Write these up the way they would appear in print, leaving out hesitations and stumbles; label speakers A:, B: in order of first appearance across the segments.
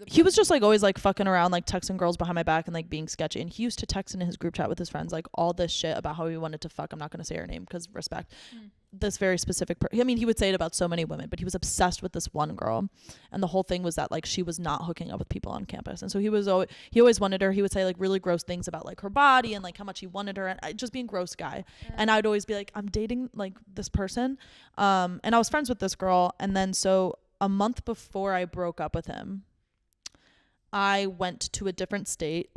A: he was just like always like fucking around, like texting girls behind my back and like being sketchy. And he used to text in his group chat with his friends like all this shit about how he wanted to fuck. I'm not going to say her name because respect. This very specific I mean, he would say it about so many women, but he was obsessed with this one girl, and the whole thing was that like she was not hooking up with people on campus. And so he always wanted her. He would say like really gross things about like her body and like how much he wanted her, and just being gross guy. And I'd always be like, I'm dating like this person, and I was friends with this girl. And then so a month before I broke up with him, I went to a different state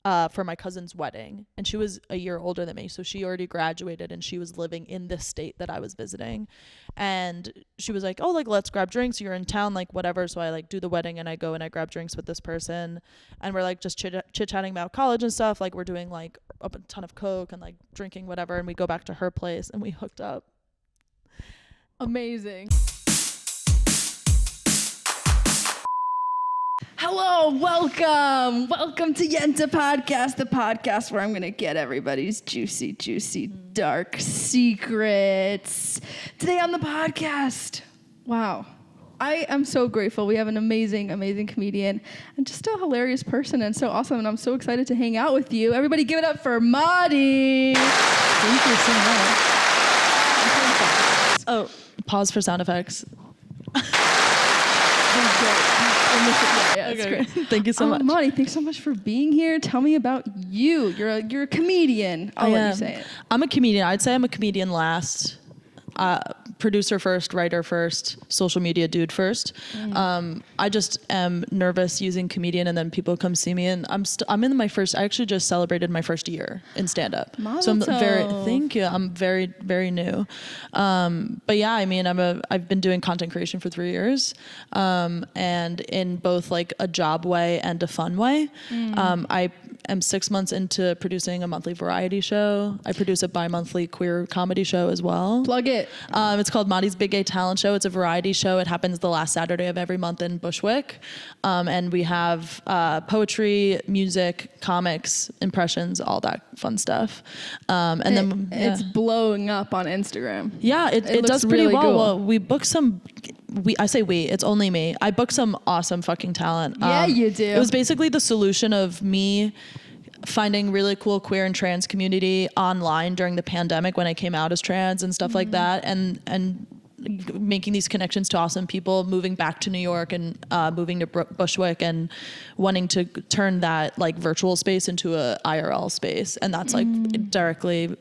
A: for my cousin's wedding, and she was a year older than me, so she already graduated and she was living in this state that I was visiting. And she was like, oh, like let's grab drinks, you're in town, like whatever. So I like do the wedding and I go and I grab drinks with this person, and we're like just chit-chatting about college and stuff. Like we're doing like a ton of coke and like drinking whatever, and we go back to her place and we hooked up.
B: Amazing. Hello, welcome to Yenta Podcast, the podcast where I'm going to get everybody's juicy, dark secrets. Today on the podcast, wow, I am so grateful. We have an amazing comedian and just a hilarious person, and so awesome, and I'm so excited to hang out with you. Everybody give it up for Motti.
A: Thank you so much. Oh, pause for sound effects.
B: Yeah, that's great.
A: Thank you so much.
B: Motti, thanks so much for being here. Tell me about you. You're a comedian. I'll let you say it.
A: I'm a comedian. I'd say I'm a comedian last. Producer first, writer first, social media dude first. I just am nervous using comedian, and then people come see me, and I'm in my first. I actually just celebrated my first year in stand-up, so thank you. I'm very, very new, but yeah, I mean, I've been doing content creation for 3 years, and in both like a job way and a fun way. I am 6 months into producing a monthly variety show. I produce a bi-monthly queer comedy show as well.
B: Plug it.
A: It's called Motti's Big Gay Talent Show. It's a variety show. It happens the last Saturday of every month in Bushwick. And we have poetry, music, comics, impressions, all that fun stuff.
B: It's blowing up on Instagram.
A: Yeah, it does pretty
B: really
A: well.
B: cool.
A: Well, we booked some. I say we, it's only me. I booked some awesome fucking talent.
B: Yeah, you do.
A: It was basically the solution of me finding really cool queer and trans community online during the pandemic when I came out as trans and stuff like that, and making these connections to awesome people, moving back to New York and moving to Bushwick and wanting to turn that like virtual space into a IRL space, and that's like directly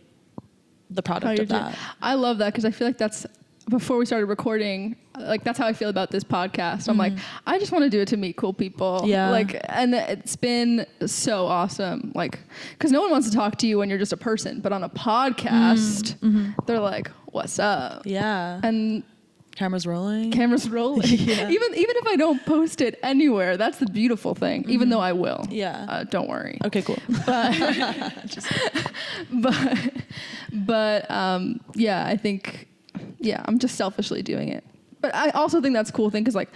A: the product of that.
B: I love that because I feel like that's, before we started recording, like that's how I feel about this podcast. I'm like, I just want to do it to meet cool people.
A: Yeah.
B: Like, and it's been so awesome. Like, because no one wants to talk to you when you're just a person, but on a podcast, they're like, "What's up?"
A: Yeah.
B: And
A: cameras rolling.
B: Yeah.
A: Yeah.
B: Even if I don't post it anywhere, that's the beautiful thing. Even though I will.
A: Yeah.
B: Don't worry.
A: Okay, cool.
B: But yeah, I think. Yeah, I'm just selfishly doing it. But I also think that's a cool thing because, like,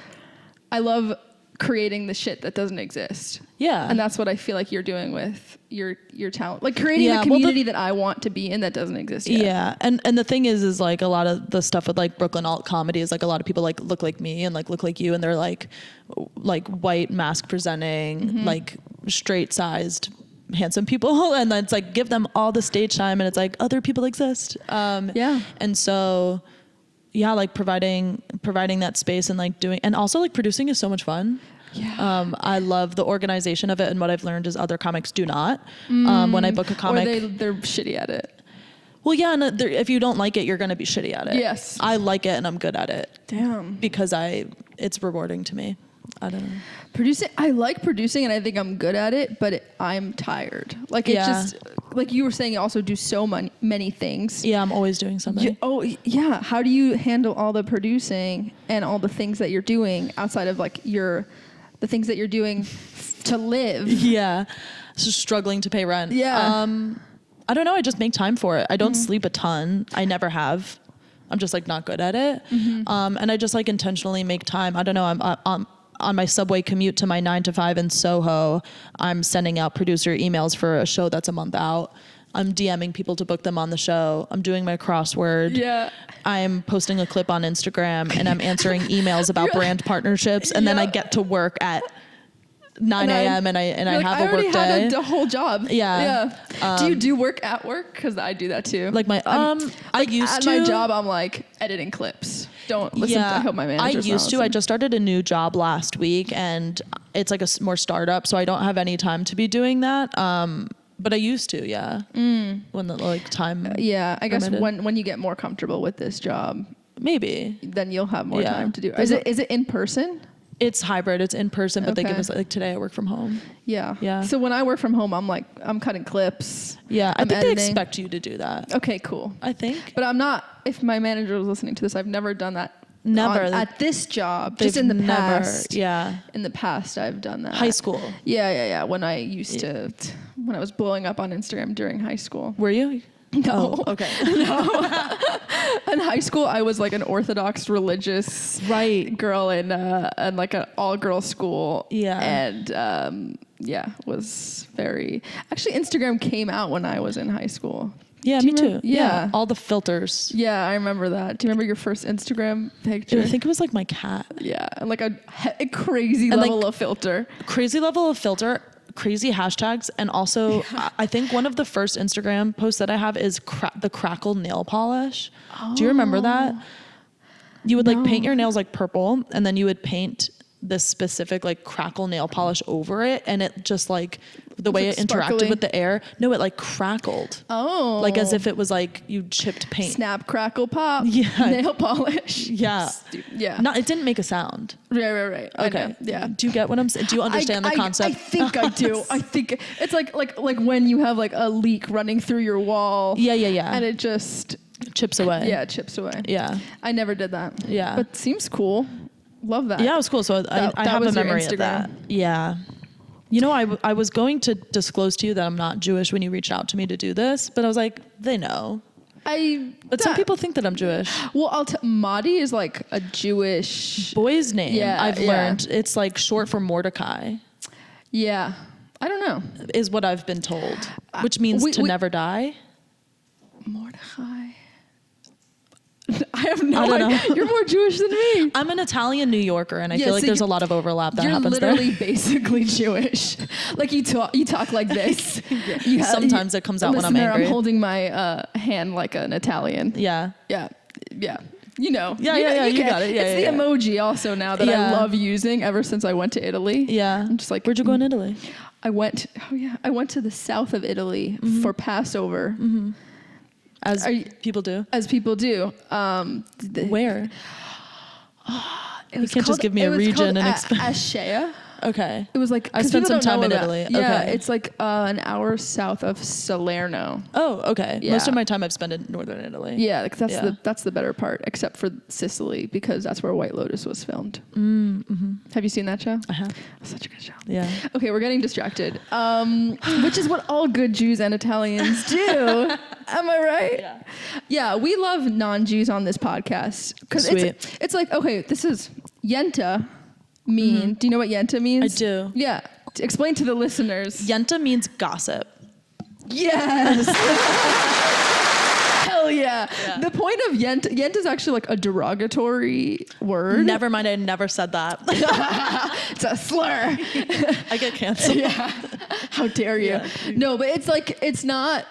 B: I love creating the shit that doesn't exist.
A: Yeah.
B: And that's what I feel like you're doing with your talent. Like, creating a community that I want to be in that doesn't exist yet.
A: Yeah. And the thing is like a lot of the stuff with, like, Brooklyn alt comedy is, like, a lot of people, like, look like me and, like, look like you. And they're, like white, mask-presenting, like, straight-sized handsome people, and then it's like give them all the stage time, and it's like other people exist. And so yeah, like providing that space and like doing, and also like producing is so much fun. I love the organization of it, and what I've learned is other comics do not. When I book a comic,
B: or they're shitty at it.
A: Well, yeah, and if you don't like it, you're gonna be shitty at it.
B: Yes.
A: I like it and I'm good at it.
B: Damn.
A: Because it's rewarding to me. I don't know.
B: I like producing, and I think I'm good at it, but I'm tired. Like, it's just, like you were saying, you also do so many things.
A: Yeah, I'm always doing something.
B: Yeah. How do you handle all the producing and all the things that you're doing outside of, like, the things that you're doing to live?
A: Yeah. So struggling to pay rent.
B: Yeah.
A: I don't know. I just make time for it. I don't sleep a ton. I never have. I'm just, like, not good at it. And I just, like, intentionally make time. I don't know. I'm on my subway commute to my 9 to 5 in Soho, I'm sending out producer emails for a show that's a month out. I'm DMing people to book them on the show. I'm doing my crossword.
B: Yeah.
A: I'm posting a clip on Instagram and I'm answering emails about brand partnerships. And then I get to work at 9 a.m. and I have a work day.
B: I already had a whole job.
A: Yeah.
B: Do you do work at work? Because I do that too.
A: Like I used to.
B: At my job, I'm like editing clips. Don't listen. I hope my manager's
A: I used to. I just started a new job last week, and it's like a more startup, so I don't have any time to be doing that. But I used to, yeah. When the like time.
B: Yeah, I guess
A: permitted.
B: when you get more comfortable with this job,
A: maybe
B: then you'll have more time to do. Is it in person?
A: It's hybrid. It's in person, but they give us like today I work from home.
B: Yeah.
A: Yeah.
B: So when I work from home, I'm cutting clips.
A: Yeah. I think
B: editing.
A: they expect you to do that.
B: Okay, cool.
A: I think.
B: But I'm not, if my manager was listening to this, I've never done that.
A: Never.
B: At this job. Just in the past.
A: Yeah.
B: In the past, I've done that.
A: High school.
B: Yeah. When I used to, when I was blowing up on Instagram during high school.
A: Were you?
B: No.
A: Oh, okay.
B: No. In high school, I was like an Orthodox religious girl in like an all-girls school.
A: Yeah.
B: And was very... Actually, Instagram came out when I was in high school.
A: Yeah, me too.
B: Yeah.
A: All the filters.
B: Yeah, I remember that. Do you remember your first Instagram picture?
A: I think it was like my cat.
B: Yeah, and like a crazy level of filter.
A: Crazy level of filter. Crazy hashtags, and also I think one of the first Instagram posts that I have is the crackle nail polish. Do you remember that? You would like paint your nails like purple, and then you would paint this specific like crackle nail polish over it, and it just like the way it interacted with the air. No, it like crackled.
B: Oh,
A: like as if it was like you chipped paint.
B: Snap, crackle, pop.
A: Yeah,
B: nail polish.
A: Yeah,
B: yeah.
A: No, it didn't make a sound.
B: Right.
A: Okay.
B: Yeah.
A: Do you get what I'm saying? Do you understand the concept?
B: I think I do. I think it's like when you have like a leak running through your wall.
A: Yeah.
B: And it just
A: chips away.
B: Yeah, it chips away.
A: Yeah.
B: I never did that.
A: Yeah.
B: But seems cool. Love that.
A: Yeah, it was cool. So I have a memory of that. Yeah. You know, I was going to disclose to you that I'm not Jewish when you reached out to me to do this, but I was like, they know. But some people think that I'm Jewish.
B: Well, Motti is like a Jewish
A: boy's name.
B: Yeah,
A: I've learned it's like short for Mordecai.
B: Yeah. I don't know.
A: Is what I've been told, which means to never die.
B: Mordecai. I have no idea. You're more Jewish than me.
A: I'm an Italian New Yorker, and I feel like there's a lot of overlap that happens there.
B: You're literally basically Jewish. Like you talk like this.
A: Sometimes it comes out when I'm angry.
B: I'm holding my hand like an Italian.
A: Yeah.
B: You know.
A: Yeah. You got it. Yeah,
B: it's the emoji also now that I love using ever since I went to Italy.
A: Yeah.
B: I'm just like,
A: where'd you go in Italy?
B: I went to the south of Italy for Passover.
A: Mm-hmm. As people do. Where? You can't just give me a region and explain.
B: Ashea.
A: Okay.
B: It was like
A: I spent some time in Italy.
B: Yeah,
A: okay.
B: it's like an hour south of Salerno.
A: Oh, okay.
B: Yeah.
A: Most of my time I've spent in northern Italy.
B: Yeah, that's the better part, except for Sicily, because that's where White Lotus was filmed.
A: Mm-hmm.
B: Have you seen that show?
A: I have.
B: Such a good show.
A: Yeah.
B: Okay, we're getting distracted, which is what all good Jews and Italians do. Am I right?
A: Yeah.
B: Yeah, we love non-Jews on this podcast because it's like, okay, this is Yenta. Do you know what Yenta means?
A: I do.
B: Yeah. Explain to the listeners.
A: Yenta means gossip.
B: Yes. Hell yeah. The point of Yenta is actually like a derogatory word.
A: Never mind, I never said that.
B: It's a slur.
A: I get canceled.
B: Yeah. How dare you? Yeah. No, but it's like, it's not,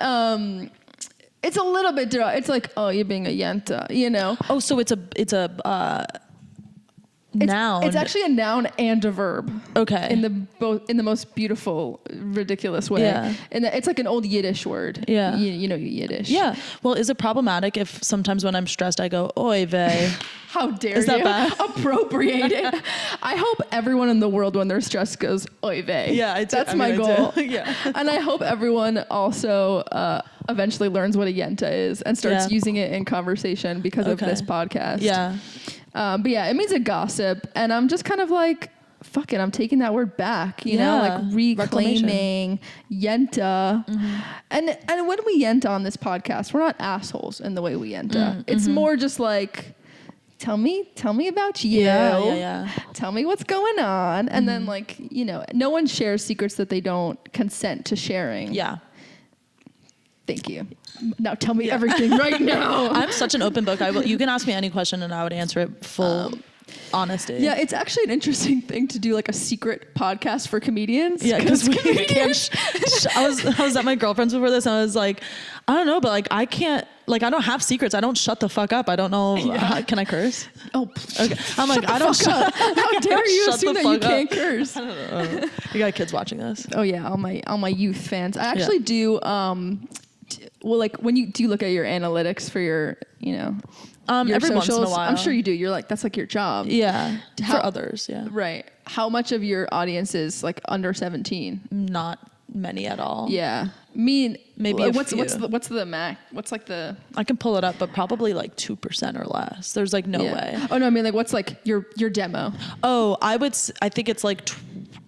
B: it's a little bit, it's like, oh, you're being a Yenta, you know?
A: Oh, so it's a noun.
B: It's actually a noun and a verb.
A: Okay.
B: In the most beautiful, ridiculous way. Yeah. And it's like an old Yiddish word.
A: Yeah.
B: You know Yiddish.
A: Yeah. Well, is it problematic if sometimes when I'm stressed I go, oy vey?
B: How dare
A: is that
B: you
A: bad?
B: Appropriate it? I hope everyone in the world when they're stressed goes, oy vey.
A: Yeah, I do.
B: That's my goal.
A: Yeah.
B: And I hope everyone also eventually learns what a Yenta is and starts using it in conversation because of this podcast.
A: Yeah.
B: But yeah, it means a gossip, and I'm just kind of like, fuck it, I'm taking that word back, you know, like reclaiming Yenta. Mm-hmm. And when we Yenta on this podcast, we're not assholes in the way we Yenta. It's more just like, tell me about you.
A: Yeah.
B: Tell me what's going on. And then like, you know, no one shares secrets that they don't consent to sharing.
A: Yeah.
B: Thank you. Now tell me everything right now.
A: I'm such an open book. You can ask me any question and I would answer it full honesty.
B: Yeah, it's actually an interesting thing to do, like a secret podcast for comedians.
A: Yeah, because we can't. I was at my girlfriend's before this, and I was like, I don't know, but like I can't. Like I don't have secrets. I don't shut the fuck up. I don't know. Can I curse?
B: Oh,
A: okay. I'm like, I don't shut.
B: How dare you assume that you can't curse?
A: I don't know. You got kids watching this.
B: Oh yeah, all my youth fans. I actually do. Well, like do you look at your analytics for your, your
A: every
B: socials?
A: once in a while.
B: I'm sure you do. You're like, that's like your job.
A: Yeah. For others, yeah.
B: Right. How much of your audience is like under 17?
A: Not many at all.
B: Yeah. Maybe
A: what's
B: what's the max? What's like the?
A: I can pull it up, but probably like 2% or less. There's like no way.
B: Oh no, I mean like what's like your demo?
A: Oh, I think it's like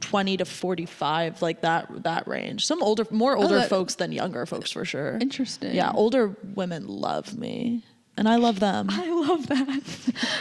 A: 20 to 45, like that range. Some more older folks than younger folks for sure.
B: Interesting.
A: Yeah, older women love me. And I love them.
B: I love that.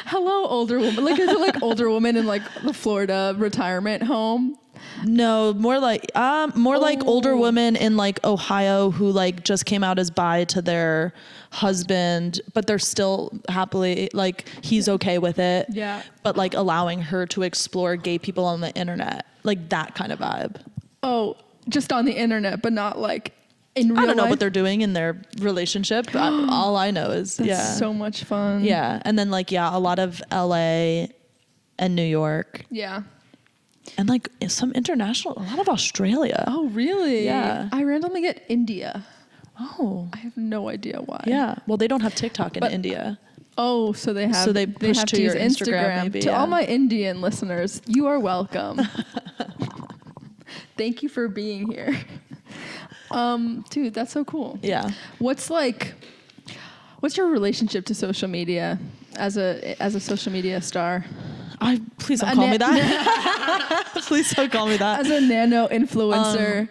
B: Hello, older woman. Like, is it like older woman in like the Florida retirement home?
A: No, more like older women in like Ohio who like just came out as bi to their husband, but they're still happily like he's okay with it.
B: Yeah.
A: But like allowing her to explore gay people on the internet, like that kind of vibe.
B: Oh, just on the internet, but not like in real life?
A: I don't know what they're doing in their relationship. All I know is
B: That's so much fun.
A: Yeah, and then like a lot of LA and New York.
B: Yeah.
A: And like some international, a lot of Australia.
B: Oh, really?
A: Yeah.
B: I randomly get India.
A: Oh.
B: I have no idea why.
A: Yeah. Well, they don't have TikTok in India.
B: Oh, so they have.
A: So they push
B: have
A: to
B: use
A: your Instagram. Maybe,
B: to all my Indian listeners, you are welcome. Thank you for being here. Dude, that's so cool.
A: Yeah.
B: What's your relationship to social media as a social media star?
A: Please don't call me that. Please don't call me that.
B: As a nano influencer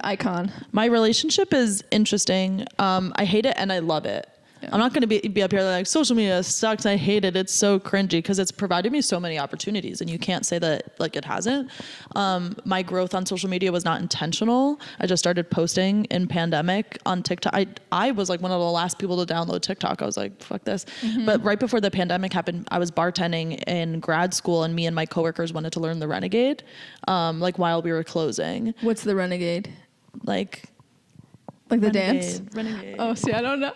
B: icon.
A: My relationship is interesting. I hate it and I love it. Yeah. I'm not going to be up here like social media sucks. I hate it. It's so cringy because it's provided me so many opportunities and you can't say that like it hasn't. My growth on social media was not intentional. I just started posting in pandemic on TikTok. I was like one of the last people to download TikTok. I was like, fuck this. Mm-hmm. But right before the pandemic happened, I was bartending in grad school and me and my coworkers wanted to learn the Renegade, like while we were closing.
B: What's the Renegade?
A: Like
B: the
A: Renegade,
B: dance?
A: Renegade.
B: Oh, see, I don't know.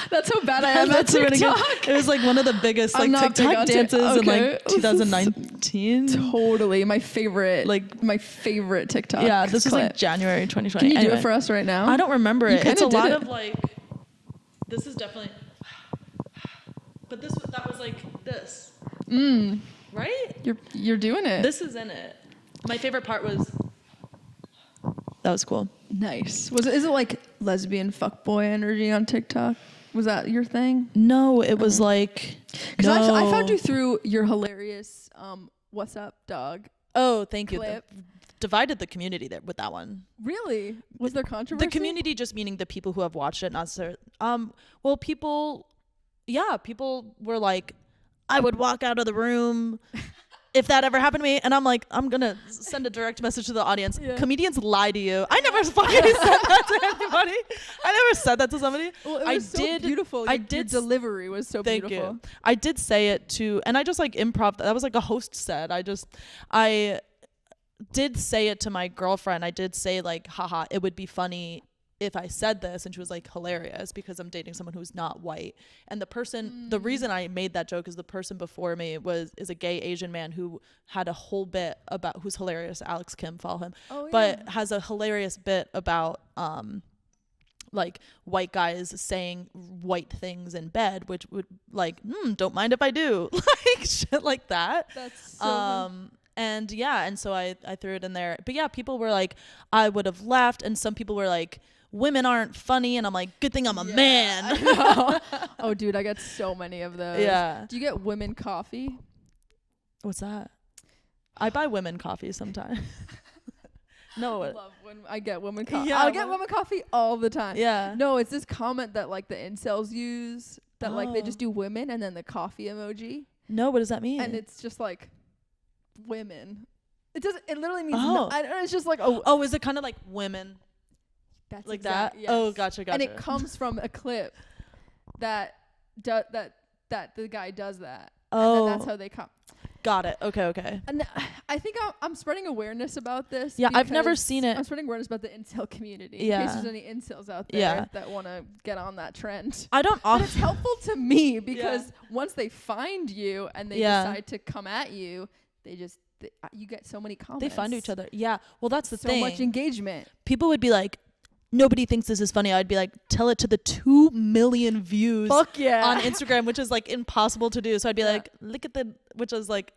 B: That's how bad I am at TikTok.
A: It was like one of the biggest like TikTok dances in like 2019.
B: Totally. My favorite TikTok.
A: Yeah, this was like January 2020.
B: Can you do it for us right now?
A: I don't remember it. It's a lot of like, this is definitely, but that was like this. Right?
B: You're doing it.
A: This is in it. My favorite part was, that was cool.
B: Nice. Is it like lesbian fuckboy energy on TikTok? Was that your thing?
A: No, it was like,
B: because I found you through your hilarious "What's Up, Dog."
A: Oh, thank you.
B: Clip.
A: Divided the community there with that one.
B: Really? Was there controversy?
A: The community, just meaning the people who have watched it, not necessarily. Well, people were like, I would walk out of the room if that ever happened to me, and I'm like, I'm gonna send a direct message to the audience. Yeah. Comedians lie to you. I never fucking said that to anybody. I never said that to somebody.
B: Well, it was so beautiful. Your delivery was so beautiful. Thank you.
A: I did say it to, and I just like improv. That was like a host said. I did say it to my girlfriend. I did say like, haha, it would be funny if I said this, and she was like, hilarious, because I'm dating someone who's not white. And the reason I made that joke is the person before me is a gay Asian man who had a whole bit about, who's hilarious, Alex Kim, follow him, but has a hilarious bit about like white guys saying white things in bed, which would like, don't mind if I do, like shit like that.
B: That's so
A: and yeah, and so I threw it in there. But yeah, people were like, I would have left, and some people were like, women aren't funny, and I'm like, good thing I'm a man.
B: Oh, dude, I get so many of those.
A: Yeah.
B: Do you get women coffee?
A: What's that? I buy women coffee sometimes. No,
B: I love when I get women coffee.
A: Yeah,
B: I get women coffee all the time.
A: Yeah.
B: No, it's this comment that like the incels use that like they just do women and then the coffee emoji.
A: No, what does that mean?
B: And it's just like women. It literally means it's just like
A: is it kind of like women?
B: That's
A: like that. Yes. Oh, gotcha.
B: And it comes from a clip that the guy does that.
A: Oh,
B: and that's how they come.
A: Got it. Okay.
B: And I think I'm spreading awareness about this.
A: Yeah, I've never seen it.
B: I'm spreading awareness about the incel community.
A: Yeah.
B: In case there's any incels out there that want to get on that trend.
A: I don't.
B: But it's helpful to me because once they find you and they decide to come at you, you get so many comments.
A: They find each other. Yeah. Well, that's the thing.
B: So much engagement.
A: People would be like, nobody thinks this is funny. I'd be like, tell it to the 2 million views on Instagram, which is like impossible to do. So I'd be like, look at which is like,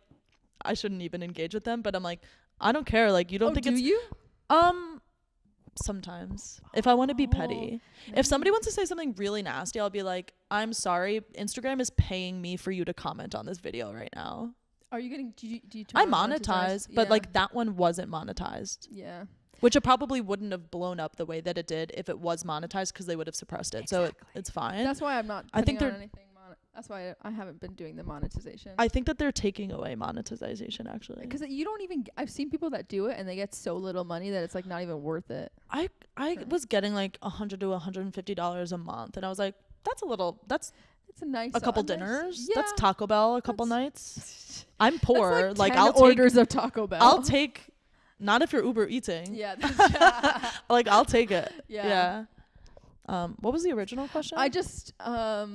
A: I shouldn't even engage with them, but I'm like, I don't care. Like, you don't think
B: do
A: it's.
B: You?
A: Sometimes if I want to be petty, if somebody wants to say something really nasty, I'll be like, I'm sorry. Instagram is paying me for you to comment on this video right now.
B: Are you getting, do you
A: I monetize, but like that one wasn't monetized.
B: Yeah.
A: Which it probably wouldn't have blown up the way that it did if it was monetized because they would have suppressed it. Exactly. So it's fine.
B: That's why I'm not putting on anything. That's why I haven't been doing the monetization.
A: I think that they're taking away monetization actually.
B: Because you don't even, I've seen people that do it and they get so little money that it's like not even worth it.
A: I was getting like $100 to $150 a month and I was like, it's a nice, a couple dinners. Yeah. That's Taco Bell a couple nights. I'm poor.
B: Like I'll take orders of Taco Bell.
A: I'll take, not if you're Uber eating.
B: Yeah.
A: Like I'll take it. Yeah. What was the original question?
B: I just I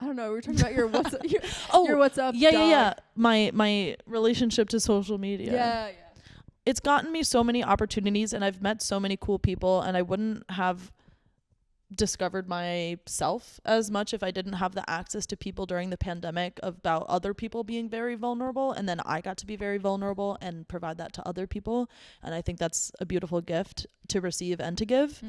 B: don't know. We were talking about your what's up. Your what's up.
A: Yeah. My relationship to social media.
B: Yeah.
A: It's gotten me so many opportunities, and I've met so many cool people, and I wouldn't have discovered myself as much if I didn't have the access to people during the pandemic about other people being very vulnerable, and then I got to be very vulnerable and provide that to other people, and I think that's a beautiful gift to receive and to give.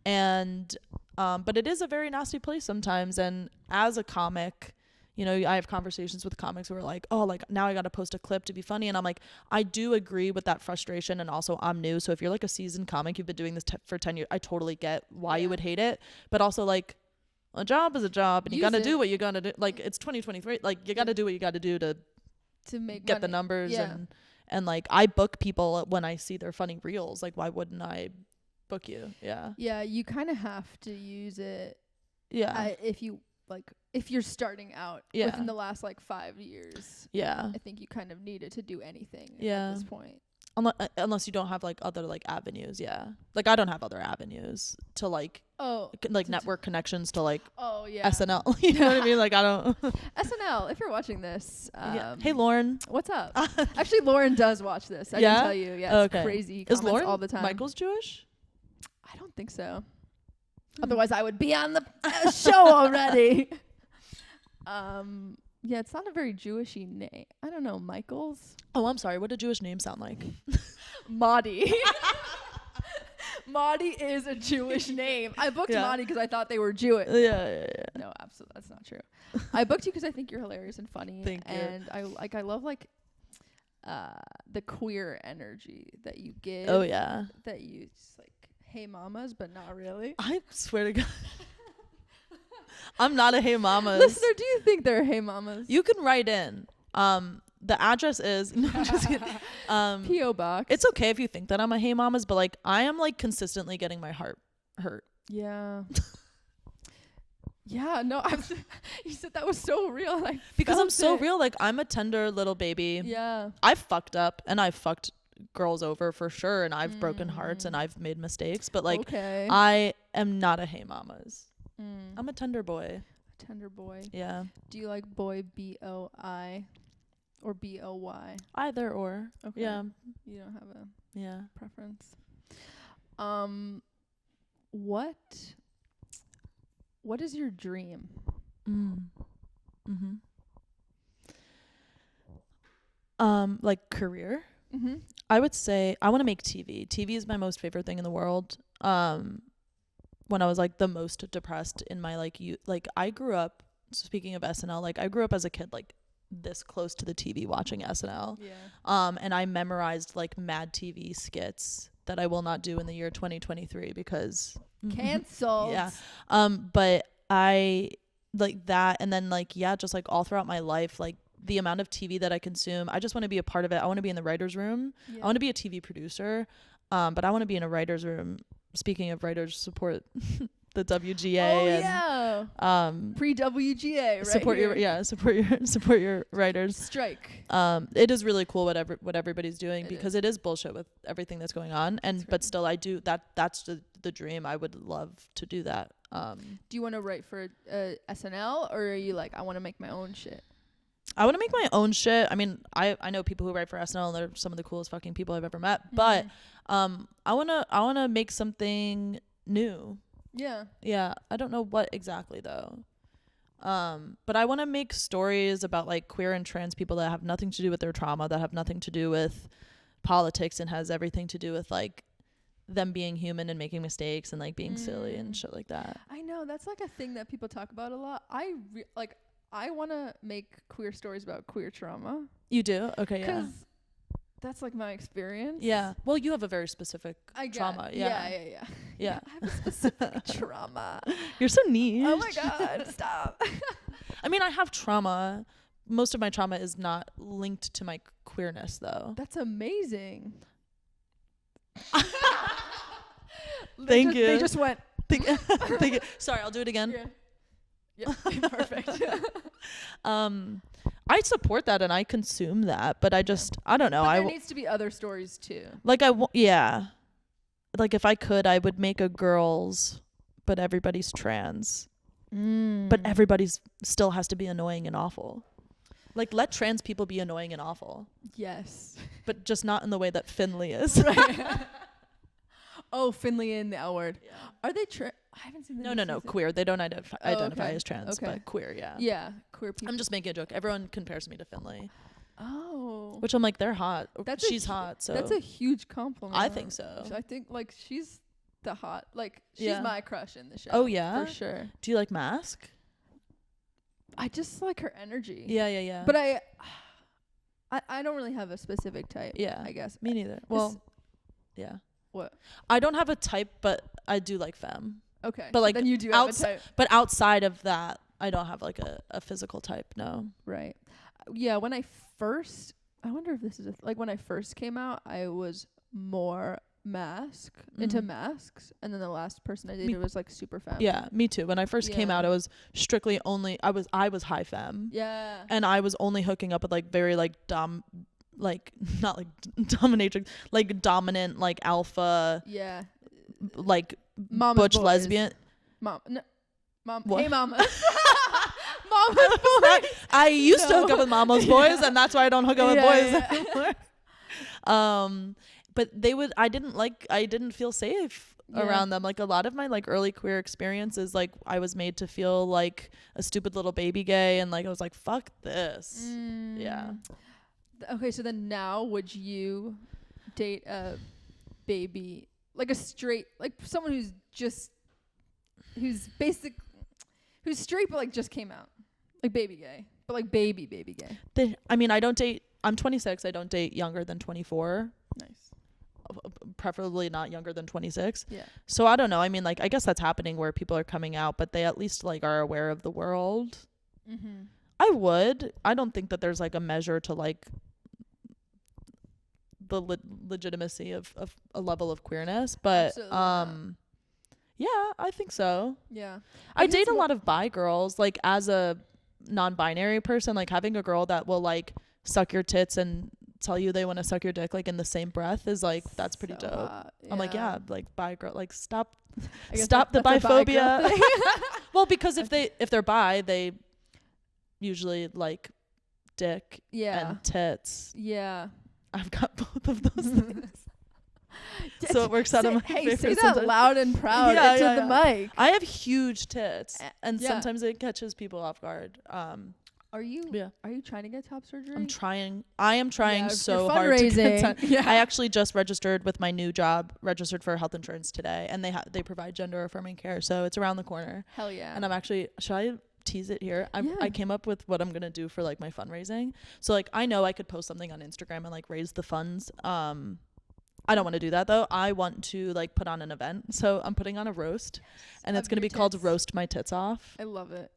A: And but it is a very nasty place sometimes, and as a comic, you know, I have conversations with comics who are like, oh, like now I got to post a clip to be funny. And I'm like, I do agree with that frustration. And also I'm new. So if you're like a seasoned comic, you've been doing this for 10 years, I totally get why you would hate it. But also like a job is a job and you got to do what you got to do. Like it's 2023. Like you got to do what you got to do to
B: make
A: get
B: money.
A: The numbers. And like I book people when I see their funny reels. Like why wouldn't I book you? Yeah.
B: Yeah. You kind of have to use it.
A: Yeah.
B: If you're starting out within the last like 5 years, I think you kind of need it to do anything at this point.
A: Unless you don't have like other like avenues, like I don't have other avenues to like network connections to like SNL. You know what I mean? Like I don't
B: SNL. If you're watching this,
A: hey Lauren,
B: what's up? Actually, Lauren does watch this. I can tell you, it's crazy.
A: Is Lauren
B: all the time?
A: Michael's Jewish?
B: I don't think so. Otherwise, I would be on the show already. It's not a very Jewishy name. I don't know, Michael's.
A: Oh, I'm sorry. What do Jewish names sound like?
B: Motti. Motti is a Jewish name. I booked Motti because I thought they were Jewish.
A: Yeah.
B: No, absolutely, that's not true. I booked you because I think you're hilarious and funny.
A: Thank you.
B: And I love like the queer energy that you give.
A: Oh yeah.
B: That you just like, hey mamas, but not really.
A: I swear to God. I'm not a hey mamas.
B: Listener, do you think they're hey mamas?
A: You can write in. The address is no, I'm just kidding.
B: P.O. Box.
A: It's okay if you think that I'm a hey mamas, but like I am like consistently getting my heart hurt.
B: Yeah. Yeah, no, you said that was so real. And
A: because I'm so real. Like I'm a tender little baby.
B: Yeah.
A: I've fucked up and I've fucked girls over for sure, and I've broken hearts and I've made mistakes, but like I am not a hey mamas. I'm a tender boy.
B: Tender boy.
A: Yeah.
B: Do you like boy B-O-I or B-O-Y?
A: Either or. Okay. Yeah.
B: You don't have a preference. What is your dream?
A: Like career?
B: Mm-hmm.
A: I would say I want to make TV. TV is my most favorite thing in the world. When I was like the most depressed in my like youth, like I grew up, speaking of SNL, like I grew up as a kid like this close to the TV watching SNL.
B: Yeah.
A: And I memorized like mad TV skits that I will not do in the year 2023 because
B: canceled.
A: Yeah. But I like that, and then like just like all throughout my life, like the amount of TV that I consume, I just want to be a part of it. I want to be in the writer's room. I want to be a TV producer. But I want to be in a writer's room speaking of writers, support the WGA.
B: Pre-WGA, right?
A: Support
B: here.
A: support your writers.
B: Strike.
A: It is really cool what everybody's doing,
B: It
A: because
B: is.
A: it is bullshit with everything that's going on, and but still I do that's the dream. I would love to do that.
B: Do you want to write for SNL, or are you like, I want to make my own shit?
A: I want to make my own shit. I mean, I know people who write for SNL, and they're some of the coolest fucking people I've ever met. But I wanna make something new. Yeah. I don't know what exactly though. But I want to make stories about like queer and trans people that have nothing to do with their trauma, that have nothing to do with politics, and has everything to do with like them being human and making mistakes and like being silly and shit like that.
B: I know that's like a thing that people talk about a lot. I want to make queer stories about queer trauma.
A: You do? Okay, yeah.
B: Because that's like my experience.
A: Yeah. Well, you have a very specific trauma. Yeah.
B: I have a specific trauma.
A: You're so niche.
B: Oh my God, stop.
A: I mean, I have trauma. Most of my trauma is not linked to my queerness, though.
B: That's amazing.
A: Thank you.
B: They just went.
A: Thank you. Sorry, I'll do it again.
B: Yeah, perfect.
A: I support that and I consume that, but I don't know.
B: But there needs to be other stories too.
A: Like yeah. Like if I could, I would make a girls, but everybody's trans. But everybody's still has to be annoying and awful. Like, let trans people be annoying and awful.
B: Yes.
A: But just not in the way that Finley is.
B: Right. Oh, Finley in the L Word. Yeah. Are they I haven't seen them.
A: No, queer. They don't identify as trans, but queer, yeah.
B: Yeah, queer people.
A: I'm just making a joke. Everyone compares me to Finley.
B: Oh.
A: Which I'm like, they're hot. She's hot, so.
B: That's a huge compliment.
A: I think so.
B: I think, like, she's the hot, like, she's my crush in the show.
A: Oh, yeah?
B: For sure.
A: Do you like Mask?
B: I just like her energy.
A: Yeah.
B: But I don't really have a specific type. Yeah. I guess.
A: Me neither. Well, yeah.
B: What?
A: I don't have a type, but I do like femme.
B: Okay.
A: But like,
B: then you do have a type.
A: But outside of that, I don't have like a physical type. No.
B: Right. Yeah. When I wonder if this is when I first came out, I was more into masks, and then the last person I dated was like super femme.
A: Yeah, me too. When I first came out, it was strictly only I was high femme.
B: Yeah.
A: And I was only hooking up with like very like like not like dominatrix, like dominant, like alpha.
B: Yeah.
A: Like
B: Mama's
A: butch
B: boys.
A: Lesbian.
B: Mom.
A: What?
B: Hey, mama. Mama's boys.
A: I used to hook up with mama's boys, and that's why I don't hook up with boys anymore. But I didn't feel safe around them. Like a lot of my like early queer experiences, like I was made to feel like a stupid little baby gay, and like I was like, fuck this. Yeah.
B: Okay, so then now would you date a baby, like a straight, like someone who's straight but like just came out, like baby gay, but like baby gay? I'm 26. I don't date younger than 24. Nice.
A: Preferably not younger than 26.
B: Yeah.
A: So I don't know. I mean, like, I guess that's happening where people are coming out, but they at least like are aware of the world. I don't think that there's like a measure to like the legitimacy of a level of queerness, but yeah, I think so.
B: Yeah.
A: I date a lot of bi girls, like as a non-binary person, like having a girl that will like suck your tits and tell you they want to suck your dick like in the same breath is like, that's pretty dope. Yeah. I'm like, yeah, like bi girl, like stop the biphobia. Well, because if they're bi, they usually like dick and tits.
B: Yeah.
A: I've got both of those things. So it works out in my favor.
B: Say that loud and proud into the mic.
A: I have huge tits, and sometimes it catches people off guard.
B: Are you trying to get top surgery?
A: I am trying so hard to get I actually just registered with my new job, registered for health insurance today, and they provide gender affirming care, so it's around the corner.
B: Hell yeah.
A: And I'm actually, should I tease it here? I came up with what I'm gonna do for like my fundraising. So like I know I could post something on Instagram and like raise the funds. I don't want to do that though. I want to like put on an event. So I'm putting on a roast, and it's going to be called Roast My Tits Off.
B: I love it.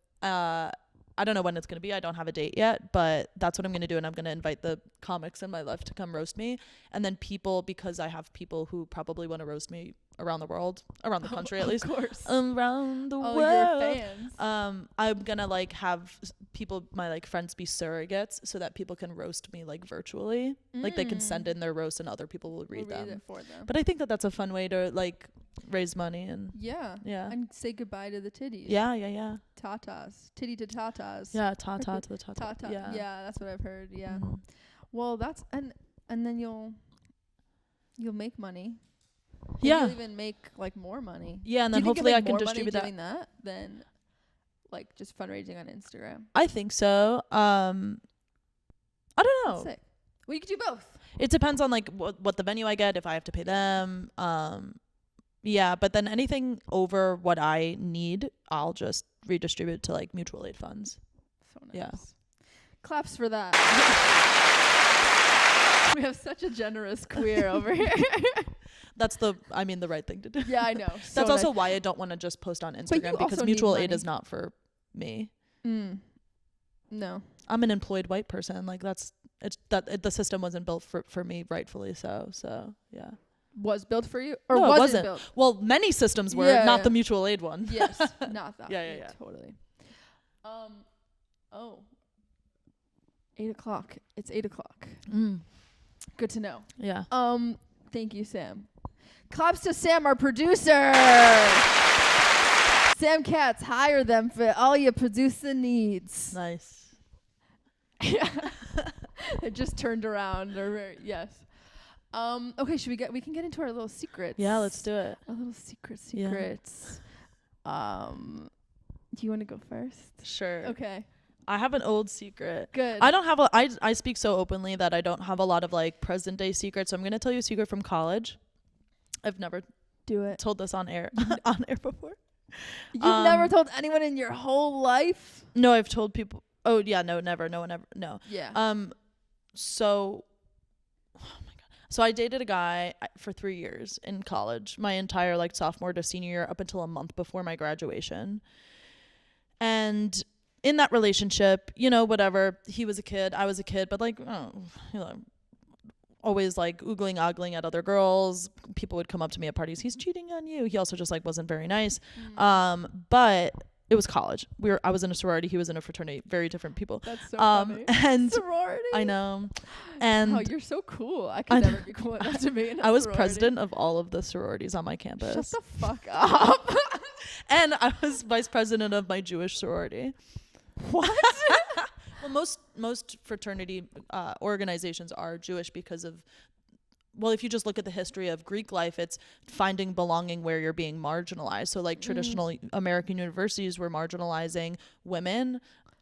A: I don't know when it's going to be. I don't have a date yet, but that's what I'm going to do. And I'm going to invite the comics in my life to come roast me. And then people, because I have people who probably want to roast me around the world, around the country at least.
B: Of course.
A: Around the world.
B: Your fans.
A: I'm going to like have people, my like friends be surrogates so that people can roast me like virtually. Like they can send in their roast and other people will read them.
B: It for them.
A: But I think that that's a fun way to like raise money and
B: yeah. And say goodbye to the titties.
A: Yeah.
B: Tatas. Titty to tatas.
A: Yeah, tata to the tata.
B: Tata. Yeah, that's what I've heard. Yeah.
A: Mm-hmm.
B: Well, that's and then you'll make money.
A: Yeah.
B: You'll even make like more money.
A: Yeah, and then hopefully I can distribute
B: doing that than like just fundraising on Instagram.
A: I think so. I don't know.
B: Sick. Well, you could do both.
A: It depends on like what the venue I get, if I have to pay them. Yeah, but then anything over what I need, I'll just redistribute to like mutual aid funds.
B: So nice.
A: Yeah.
B: Claps for that. We have such a generous queer over here.
A: That's the right thing to do.
B: Yeah, I know. So
A: That's also why I don't want to just post on Instagram, because mutual aid is not for me.
B: No.
A: I'm an employed white person. Like the system wasn't built for me, rightfully so. So yeah.
B: Was built for you, or
A: no,
B: wasn't built?
A: Well, many systems were, not the mutual aid one.
B: Yes, not that.
A: Yeah.
B: Totally. 8 o'clock. It's 8 o'clock. Good to know.
A: Yeah.
B: Thank you, Sam. Claps to Sam, our producer. Sam Katz, hire them for all your producer needs.
A: Nice.
B: Yeah. It just turned around. Yes. Okay, we can get into our little secrets.
A: Yeah, let's do it.
B: Our little secrets. Yeah. Do you want to go first?
A: Sure.
B: Okay.
A: I have an old secret.
B: Good.
A: I don't have I speak so openly that I don't have a lot of like present day secrets. So I'm going to tell you a secret from college. I've never told this on air before.
B: You've never told anyone in your whole life?
A: No, I've told people. Oh yeah, no, never. No one ever. No.
B: Yeah.
A: So I dated a guy for 3 years in college, my entire like sophomore to senior year, up until a month before my graduation. And in that relationship, whatever, he was a kid, I was a kid, but like, always like ogling at other girls. People would come up to me at parties. He's cheating on you. He also just like wasn't very nice. But it was college. I was in a sorority. He was in a fraternity. Very different people.
B: That's so funny.
A: And
B: sorority.
A: I know. And
B: oh, you're so cool. I could never be cool enough to be in a
A: I was
B: sorority.
A: President of all of the sororities on my campus.
B: Shut the fuck up.
A: And I was vice president of my Jewish sorority.
B: What?
A: Well, most fraternity organizations are Jewish because of, well, if you just look at the history of Greek life, it's finding belonging where you're being marginalized. So like traditional American universities were marginalizing women,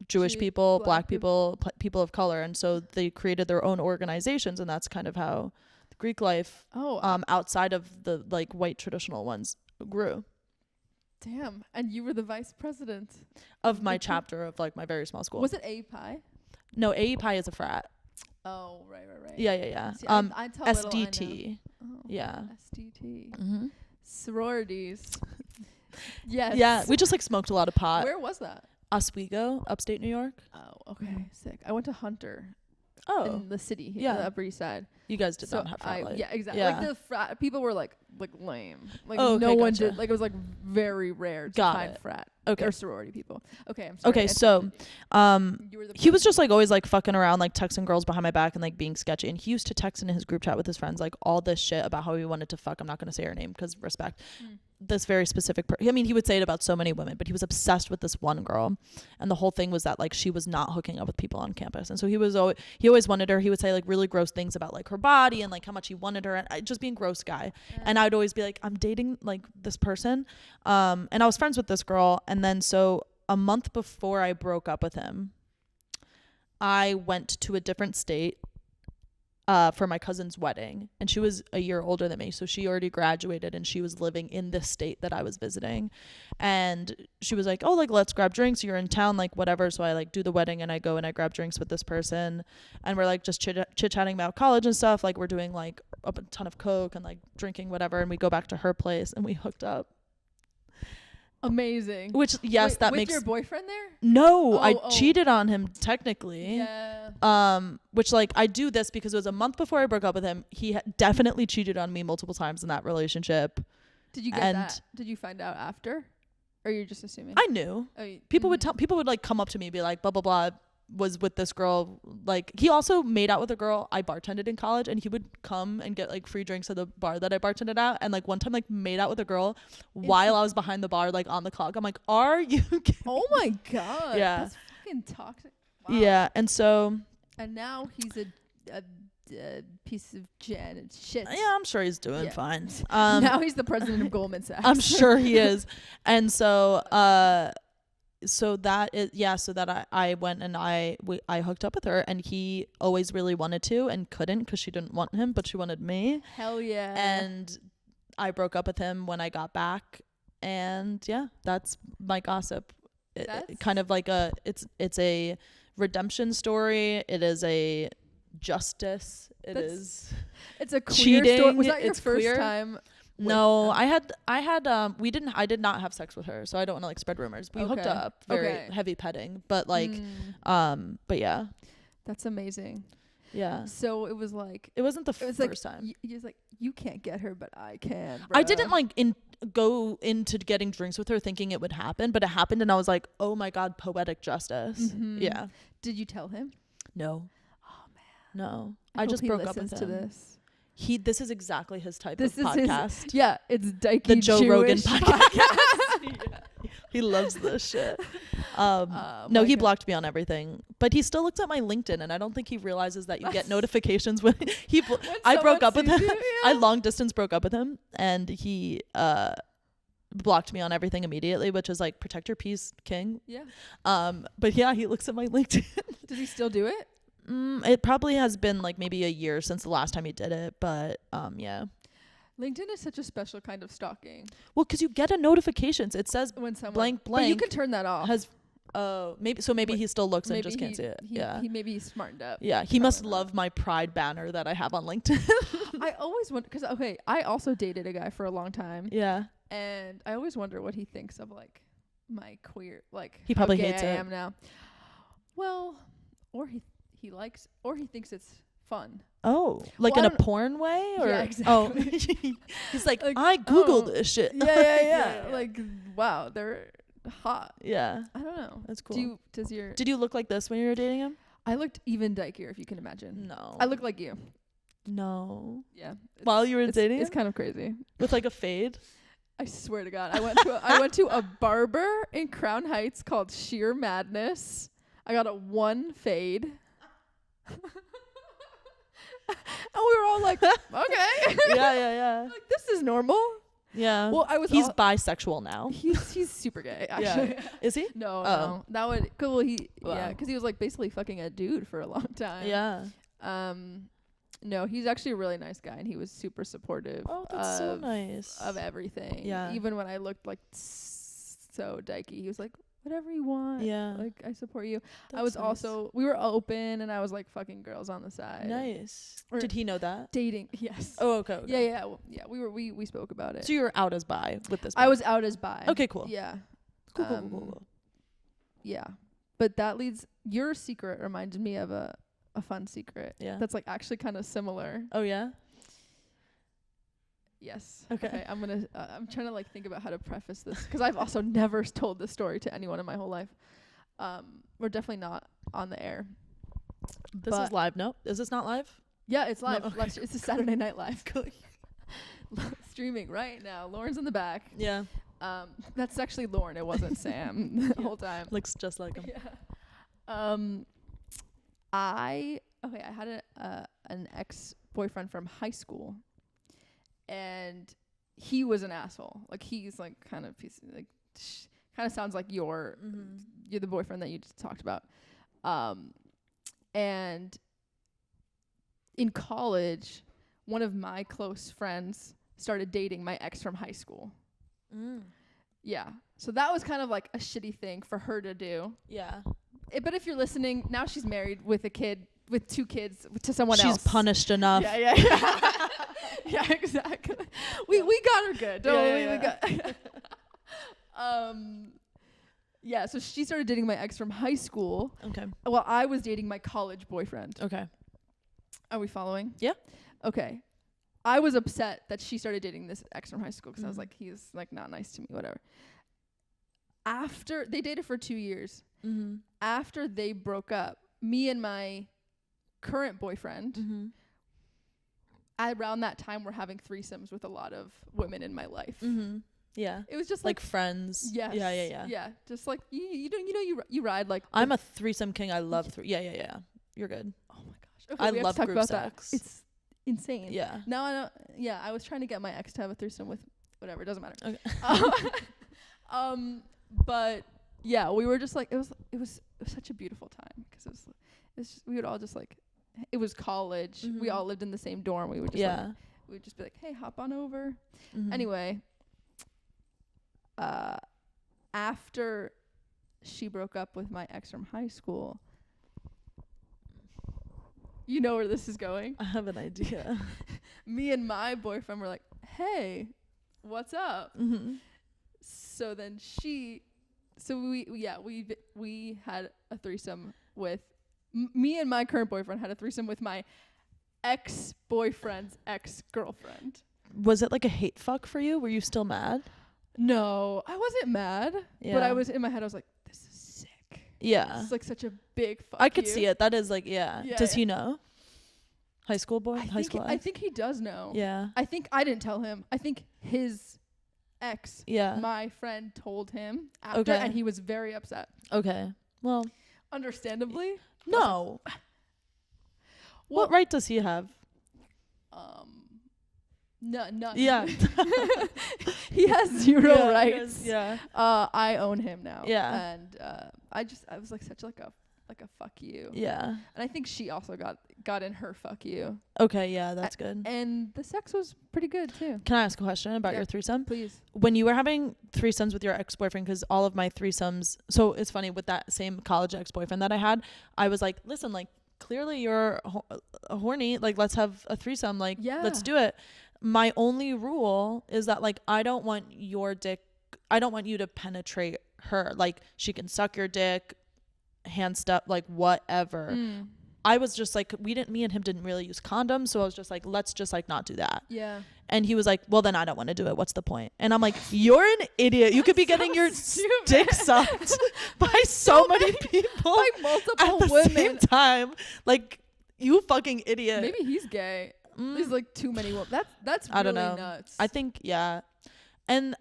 A: Jewish people, black people, people of color. And so they created their own organizations, and that's kind of how the Greek life outside of the like white traditional ones grew.
B: Damn. And you were the vice president
A: of my chapter of like my very small school.
B: Was it API?
A: No, API is a frat.
B: Oh, right.
A: Yeah.
B: See, I tell
A: SDT.
B: Yeah. SDT.
A: Mm-hmm.
B: Sororities. Yes.
A: Yeah, we just like smoked a lot of pot.
B: Where was that?
A: Oswego, upstate New York.
B: Oh, okay. Sick. I went to Hunter.
A: Oh.
B: In the city.
A: Yeah.
B: The Upper East Side.
A: You guys did not have frat life.
B: Yeah, exactly.
A: Yeah.
B: Like the frat people were like lame. Like
A: no
B: one
A: gotcha.
B: did. Like it was like very rare to find frat or sorority people. Okay, I'm sorry.
A: Okay, so he was just like always like fucking around, like texting girls behind my back and like being sketchy. And he used to text in his group chat with his friends like all this shit about how he wanted to fuck. I'm not gonna say her name because respect. This very specific he would say it about so many women, but he was obsessed with this one girl, and the whole thing was that like she was not hooking up with people on campus. And so he always wanted her. He would say like really gross things about like her body and like how much he wanted her, and just being gross guy. And I'd always be like, I'm dating like this person, and I was friends with this girl. And then so a month before I broke up with him, I went to a different state for my cousin's wedding, and she was a year older than me, so she already graduated and she was living in this state that I was visiting. And she was like, oh, like let's grab drinks, you're in town, like whatever. So I like do the wedding and I go and I grab drinks with this person, and we're like just chit-chatting about college and stuff. Like we're doing like a ton of coke and like drinking whatever, and we go back to her place and we hooked up.
B: Amazing.
A: Which, yes,
B: Wait,
A: that
B: with
A: makes...
B: your boyfriend there?
A: No, I cheated on him technically.
B: Yeah.
A: Which, like, I do this because it was a month before I broke up with him. He definitely cheated on me multiple times in that relationship.
B: Did you get that? Did you find out after? Or you're just assuming?
A: I knew. People would like come up to me and be like, blah, blah, blah, was with this girl. Like, he also made out with a girl I bartended in college, and he would come and get like free drinks at the bar that I bartended at. And like one time, like, made out with a girl while I was behind the bar, like on the clock. I'm like, are you kidding?
B: Oh my God.
A: Yeah.
B: That's fucking toxic. Wow.
A: Yeah. And so.
B: And now he's a piece of shit.
A: Yeah, I'm sure he's doing fine.
B: Now he's the president of Goldman Sachs.
A: I'm sure he is. And so, so that I went and I hooked up with her, and he always really wanted to and couldn't because she didn't want him, but she wanted me.
B: Hell yeah.
A: And I broke up with him when I got back, and yeah, that's my gossip. Kind of like it's a redemption story. It is a justice.
B: It's a queer
A: cheating.
B: Story. Was that your
A: it's
B: first
A: queer.
B: time?
A: No, I did not have sex with her, so I don't want to like spread rumors. We hooked up, very heavy petting, but like, but yeah.
B: That's amazing.
A: Yeah.
B: So it was like,
A: it wasn't the first time.
B: He was like, you can't get her, but I can. Bro.
A: I didn't like go into getting drinks with her thinking it would happen, but it happened, and I was like, oh my God, poetic justice. Mm-hmm. Yeah.
B: Did you tell him?
A: No.
B: Oh man.
A: No. I just broke up with him.
B: To this.
A: This is exactly his type of podcast.
B: It's Dykey
A: the Joe
B: Jewish
A: Rogan podcast. Yeah. He loves this shit. No, he blocked me on everything, but he still looks at my LinkedIn, and I don't think he realizes that you get notifications when I broke up with him. Yeah. I long distance broke up with him, and he blocked me on everything immediately, which is like, protect your peace, king. Yeah. But yeah, he looks at my LinkedIn.
B: Does he still do it?
A: It probably has been like maybe a year since the last time he did it, but yeah.
B: LinkedIn is such a special kind of stalking.
A: Well, because you get a notifications. It says when someone blank. But
B: you can turn that off.
A: Maybe he still looks and just can't see it.
B: He maybe he's smartened up.
A: Yeah, he must love my pride banner that I have on LinkedIn.
B: I always wonder, because I also dated a guy for a long time.
A: Yeah.
B: And I always wonder what he thinks of like my queer, like
A: he probably hates
B: I
A: it.
B: am now. Well, or he likes, or he thinks it's fun.
A: Oh, like in a porn way? Or
B: yeah, exactly.
A: Oh, he's like I Googled this shit.
B: Yeah. Like, wow, they're hot.
A: Yeah.
B: I don't know.
A: That's cool.
B: Did
A: you look like this when you were dating him?
B: I looked even dykier, if you can imagine.
A: No.
B: I look like you.
A: No.
B: Yeah.
A: While you were dating him?
B: It's kind of crazy.
A: With like a fade?
B: I swear to God. I went to a barber in Crown Heights called Sheer Madness. I got a 1 fade. And we were all like, okay.
A: Yeah.
B: Like, this is normal.
A: Yeah.
B: Well,
A: he's bisexual now.
B: He's super gay, actually.
A: Yeah. Is he?
B: No. That would cool. Yeah, because he was like basically fucking a dude for a long time.
A: Yeah.
B: No, he's actually a really nice guy, and he was super supportive.
A: Oh, that's so nice.
B: Of everything.
A: Yeah.
B: Even when I looked like so dykey, he was like, whatever you want.
A: Yeah.
B: Like, I support you.
A: That's
B: I was
A: nice.
B: also, we were open, and I was like fucking girls on the side.
A: Nice. Did he know that?
B: Dating. Yes.
A: Oh, okay.
B: Yeah. Well, yeah. We spoke about it.
A: So you were out as bi with this.
B: I was out as bi.
A: Okay, cool.
B: Yeah.
A: Cool.
B: Yeah. But that leads, your secret reminded me of a fun secret.
A: Yeah.
B: That's like actually kind of similar.
A: Oh yeah.
B: Yes.
A: Okay.
B: I'm trying to like think about how to preface this, because I've also never told this story to anyone in my whole life. We're definitely not on the air.
A: This is live. No, is this not live?
B: Yeah, it's live.
A: No, okay.
B: It's a Saturday Night Live. Streaming right now. Lauren's in the back.
A: Yeah.
B: That's actually Lauren. It wasn't Sam the whole time.
A: Looks just like him.
B: Yeah. I had an ex-boyfriend from high school, and he was an asshole. Like, he's like kind of kind of sounds like you're the boyfriend that you just talked about. And in college, one of my close friends started dating my ex from high school. Yeah. So that was kind of like a shitty thing for her to do.
A: Yeah.
B: But if you're listening, now she's married with a kid, with 2 kids, to someone else.
A: She's punished enough.
B: Yeah. Yeah, exactly. We got her good. Don't we? We got Yeah, so she started dating my ex from high school.
A: Okay.
B: Well, I was dating my college boyfriend.
A: Okay.
B: Are we following?
A: Yeah.
B: Okay. I was upset that she started dating this ex from high school because I was like, he's like not nice to me, whatever. After they dated for 2 years, after they broke up, me and my current boyfriend, around that time, were having threesomes with a lot of women in my life.
A: Yeah.
B: It was just
A: like friends.
B: Yes.
A: Yeah.
B: Yeah. Just like you ride like.
A: I'm a threesome king. I love Yeah. You're good.
B: Oh my gosh. Okay,
A: I love group sex.
B: It's insane.
A: Yeah.
B: Now I know. Yeah, I was trying to get my ex to have a threesome with whatever. It doesn't matter.
A: Okay.
B: But yeah, we were just like it was such a beautiful time because we would all just like it was college. We all lived in the same dorm. We would just we would just be like, hey, hop on over. Anyway, after she broke up with my ex from high school, you know where this is going?
A: I have an idea.
B: Me and my boyfriend were like, hey, what's up? So then we had a threesome with me and my current boyfriend had a threesome with my ex-boyfriend's ex-girlfriend.
A: Was it like a hate fuck for you? Were you still mad?
B: No, I wasn't mad, but I was in my head. I was like, this is sick.
A: Yeah.
B: It's like such a big fuck
A: I could
B: you.
A: see it. That is like, Does he know? High school boy?
B: I think he does know.
A: Yeah.
B: I think I didn't tell him. I think his ex, my friend, told him after, and he was very upset.
A: Okay. Well.
B: Understandably.
A: No. What right does he have?
B: None.
A: Yeah.
B: He has zero rights.
A: Yeah.
B: I own him now.
A: Yeah.
B: And I was like such like a fuck you.
A: Yeah.
B: And I think she also got in her fuck you.
A: Okay, yeah, that's good.
B: And the sex was pretty good too.
A: Can I ask a question about your threesome?
B: Please.
A: When you were having threesomes with your ex-boyfriend, because all of my threesomes, so it's funny, with that same college ex-boyfriend that I had, I was like, listen, like, clearly you're horny, like, let's have a threesome, like, let's do it. My only rule is that, like, I don't want you to penetrate her. Like, she can suck your dick, hand stuff, like, whatever. I was just like, me and him didn't really use condoms, so I was just like, let's just like not do that.
B: Yeah.
A: And he was like, well, then I don't want to do it. What's the point? And I'm like, you're an idiot. You could be getting your dick sucked by so many people,
B: by multiple
A: at the
B: women.
A: same time. Like, you fucking idiot.
B: Maybe he's gay. There's like too many women. That's
A: I don't
B: really
A: know.
B: nuts.
A: I think And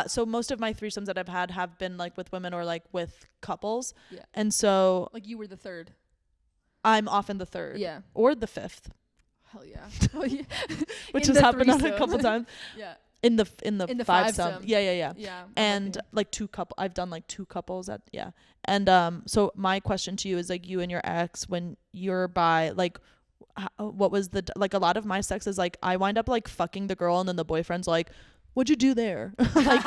A: so most of my threesomes that I've had have been like with women or like with couples. Yeah. And so
B: like you were the third.
A: I'm often the third.
B: Yeah.
A: Or the fifth.
B: Hell yeah.
A: Which has happened a couple times.
B: Yeah.
A: In the five-some.
B: Yeah.
A: And like I've done like two couples And so my question to you is like, you and your ex, when you're by, like, what was like, a lot of my sex is like, I wind up like fucking the girl and then the boyfriend's like, what'd you do there? Like,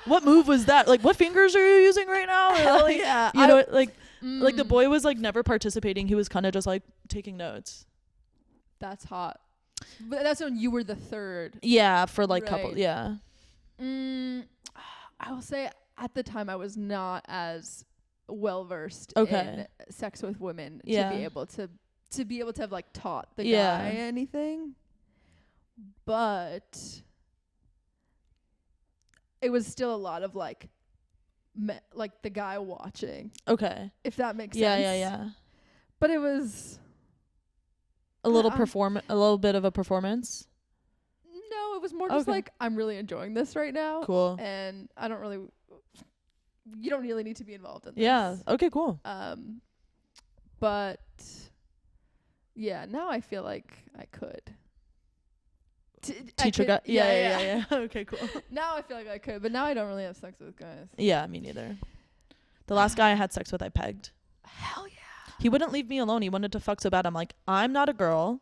A: what move was that? Like, what fingers are you using right now?
B: Hell
A: like,
B: yeah.
A: You know, like the boy was like never participating. He was kind of just like taking notes.
B: That's hot. But that's when you were the third.
A: Yeah, for like couple. Yeah.
B: I will say at the time I was not as well versed in sex with women to be able to have like taught the guy anything. But it was still a lot of like the guy watching. Okay. If that makes sense.
A: Yeah.
B: But it was
A: a little a little bit of a performance.
B: No, it was more just like, I'm really enjoying this right now.
A: Cool.
B: And you don't really need to be involved in this.
A: Yeah. Okay, cool.
B: But yeah, now I feel like I could.
A: Teach a guy. Yeah. Okay, cool.
B: Now I feel like I could, but now I don't really have sex with guys.
A: Yeah, me neither. The last guy I had sex with, I pegged.
B: Hell yeah.
A: He wouldn't leave me alone. He wanted to fuck so bad. I'm like, I'm not a girl.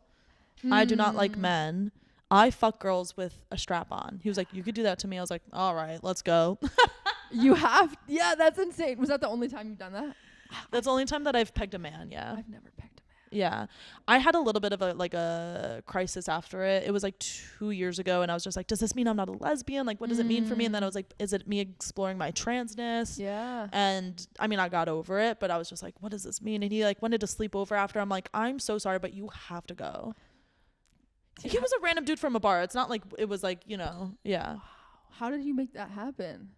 A: I do not like men. I fuck girls with a strap on. He was like, you could do that to me. I was like, all right, let's go.
B: You have? Yeah, that's insane. Was that the only time you've done that?
A: That's the only time that I've pegged a man, yeah.
B: I've never pegged a man.
A: Yeah. I had a little bit of a crisis after it. It was like 2 years ago, and I was just like, does this mean I'm not a lesbian? Like, what does it mean for me? And then I was like, is it me exploring my transness?
B: Yeah.
A: And I mean, I got over it, but I was just like, what does this mean? And he like wanted to sleep over after. I'm like, I'm so sorry, but you have to go. Yeah. He was a random dude from a bar. It's not like it was like, you know, yeah.
B: How did you make that happen?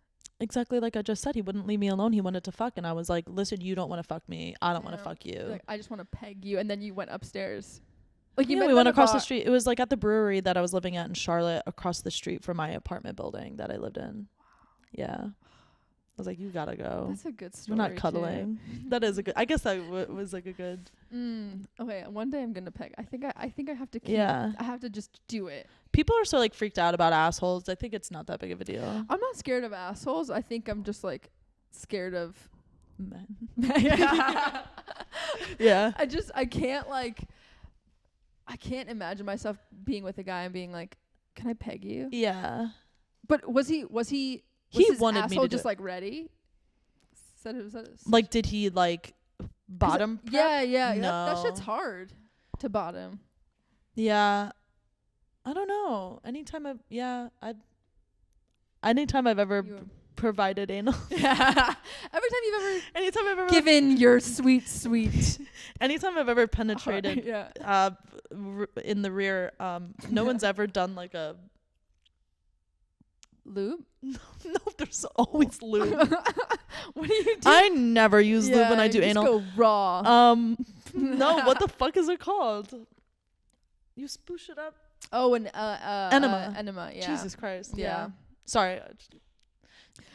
A: Exactly like I just said, he wouldn't leave me alone. He wanted to fuck, and I was like, listen, you don't want to fuck me. I don't want to fuck you.
B: Like, I just want to peg you. And then you went upstairs. Like, you
A: we went across the street. It was like at the brewery that I was living at in Charlotte, across the street from my apartment building that I lived in. Yeah. I was like, you gotta go.
B: That's a good story.
A: We're not cuddling. That is a good, I guess that was like a good.
B: Okay, one day I'm gonna peg. I think I have to keep,
A: yeah.
B: I have to just do it.
A: People are so like freaked out about assholes. I think it's not that big of a deal.
B: I'm not scared of assholes. I think I'm just like scared of
A: men.
B: Yeah. I can't imagine myself being with a guy and being like, can I peg you?
A: Yeah.
B: But was he
A: his wanted me to
B: just like ready?
A: Like, did he like bottom prep?
B: Yeah.
A: No.
B: That shit's hard to bottom.
A: Yeah. I don't know. Anytime I've ever provided anal.
B: Yeah. Anytime I've ever given your sweet.
A: Anytime I've ever penetrated in the rear, no one's ever done like a
B: lube.
A: No, there's always lube.
B: What do you do?
A: I never use lube when I do anal.
B: Just go raw.
A: No, what the fuck is it called? You spoosh it up.
B: Oh, an
A: enema.
B: Enema, yeah.
A: Jesus Christ.
B: Yeah.
A: Sorry.